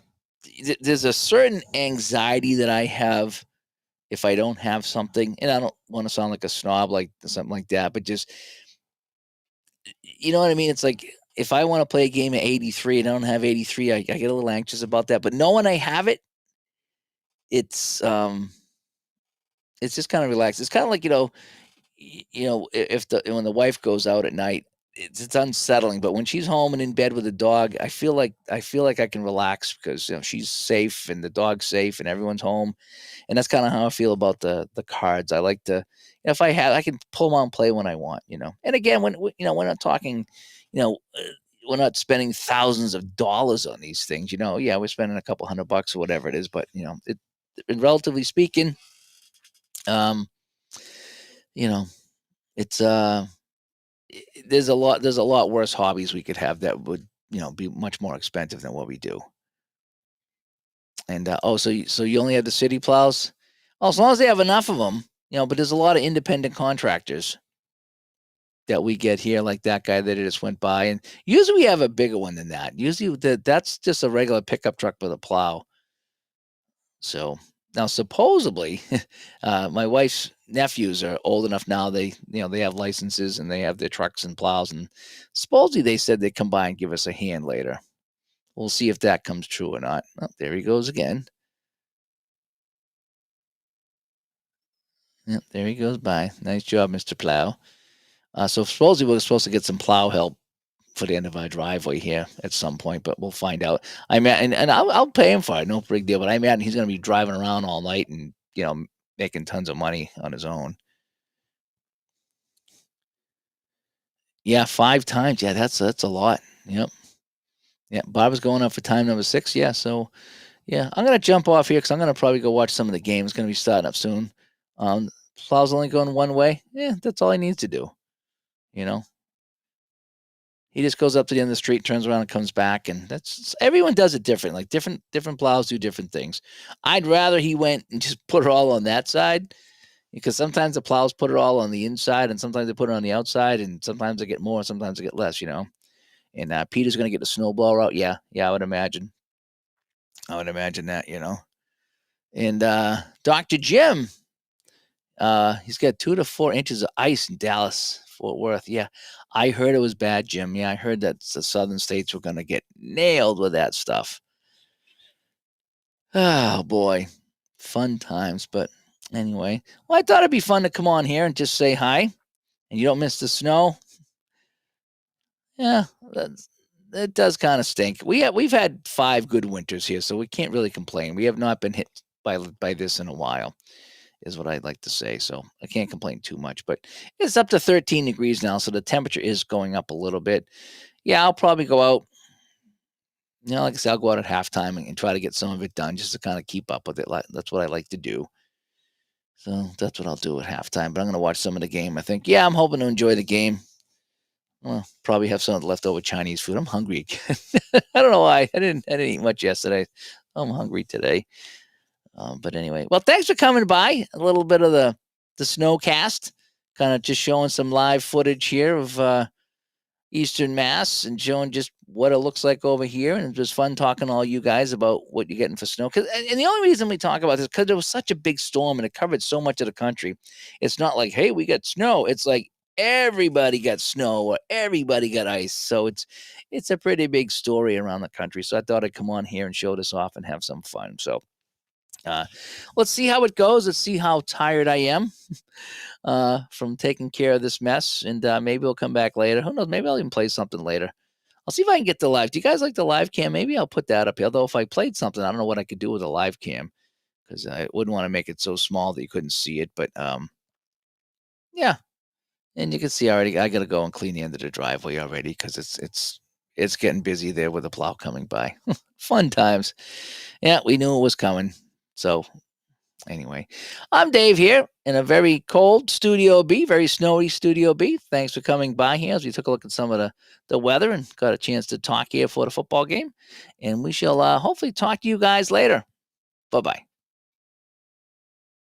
[SPEAKER 1] there's a certain anxiety that I have if I don't have something, and I don't want to sound like a snob, like something like that, but just, you know what I mean? It's like if I want to play a game of 83 and I don't have 83, I get a little anxious about that. But knowing I have it, it's um it's just kind of relaxed. It's kind of like, if the when the wife goes out at night, it's unsettling. But when she's home and in bed with the dog, I feel like I can relax because she's safe and the dog's safe and everyone's home. And that's kind of how I feel about the cards. I like to, if I can pull them out and play when I want. And again, we're not talking, you know, uh, we're not spending thousands of dollars on these things. Yeah, we're spending a couple $100 or whatever it is, but relatively speaking, um, you know, it's there's a lot worse hobbies we could have that would be much more expensive than what we do. And so you only have the city plows. Oh, as long as they have enough of them. But there's a lot of independent contractors that we get here, like that guy that just went by. And usually we have a bigger one than that. Usually that's just a regular pickup truck with a plow. So now supposedly, my wife's nephews are old enough now. They have licenses and they have their trucks and plows. And supposedly they said they'd come by and give us a hand later. We'll see if that comes true or not. Oh, there he goes again. Yep, there he goes by. Nice job, Mr. Plow. So supposedly we're supposed to get some plow help for the end of our driveway here at some point, but we'll find out. And I'll pay him for it, no big deal. But I imagine he's going to be driving around all night and making tons of money on his own. Yeah, 5 times. Yeah, that's a lot. Yep. Yeah, Barbara's going up for time number 6. Yeah, so yeah, I'm gonna jump off here because I'm gonna probably go watch some of the games. It's gonna be starting up soon. Plow's only going one way. Yeah, that's all he needs to do. You know, he just goes up to the end of the street, turns around, and comes back, and that's everyone does it different. Like different plows do different things. I'd rather he went and just put it all on that side because sometimes the plows put it all on the inside, and sometimes they put it on the outside, and sometimes they get more, sometimes they get less. And Peter's gonna get the snowblower out. Yeah, yeah, I would imagine. I would imagine that. And Dr. Jim, he's got 2 to 4 inches of ice in Dallas, Fort Worth. Yeah, I heard it was bad, Jim. Yeah, I heard that the southern states were going to get nailed with that stuff. Oh boy, fun times. But anyway, well, I thought it'd be fun to come on here and just say hi, and you don't miss the snow. Yeah, that does kind of stink. We've had 5 good winters here, so we can't really complain. We have not been hit by this in a while, is what I'd like to say. So I can't complain too much, but it's up to 13 degrees now, so the temperature is going up a little bit. Yeah, I'll probably go out. Like I said, I'll go out at halftime and try to get some of it done just to kind of keep up with it. That's what I like to do. So that's what I'll do at halftime. But I'm going to watch some of the game. I think. Yeah, I'm hoping to enjoy the game. Well, probably have some of the leftover Chinese food. I'm hungry again. I don't know why. I didn't eat much yesterday. I'm hungry today. But anyway, well, thanks for coming by. A little bit of the snowcast, kind of just showing some live footage here of Eastern Mass and showing just what it looks like over here. And it was fun talking to all you guys about what you're getting for snow. And the only reason we talk about this because there was such a big storm and it covered so much of the country. It's not like, hey, we got snow. It's like everybody got snow or everybody got ice. So it's a pretty big story around the country. So I thought I'd come on here and show this off and have some fun. So uh, let's see how it goes. Let's see how tired I am from taking care of this mess. And maybe we'll come back later. Who knows? Maybe I'll even play something later. I'll see if I can get the live. Do you guys like the live cam? Maybe I'll put that up here. Although if I played something, I don't know what I could do with a live cam because I wouldn't want to make it so small that you couldn't see it. But yeah, and you can see already. I got to go and clean the end of the driveway already because it's getting busy there with the plow coming by. Fun times. Yeah, we knew it was coming. So anyway, I'm Dave here in a very cold Studio B, very snowy Studio B. Thanks for coming by here as we took a look at some of the weather and got a chance to talk here for the football game. And we shall hopefully talk to you guys later. Bye bye.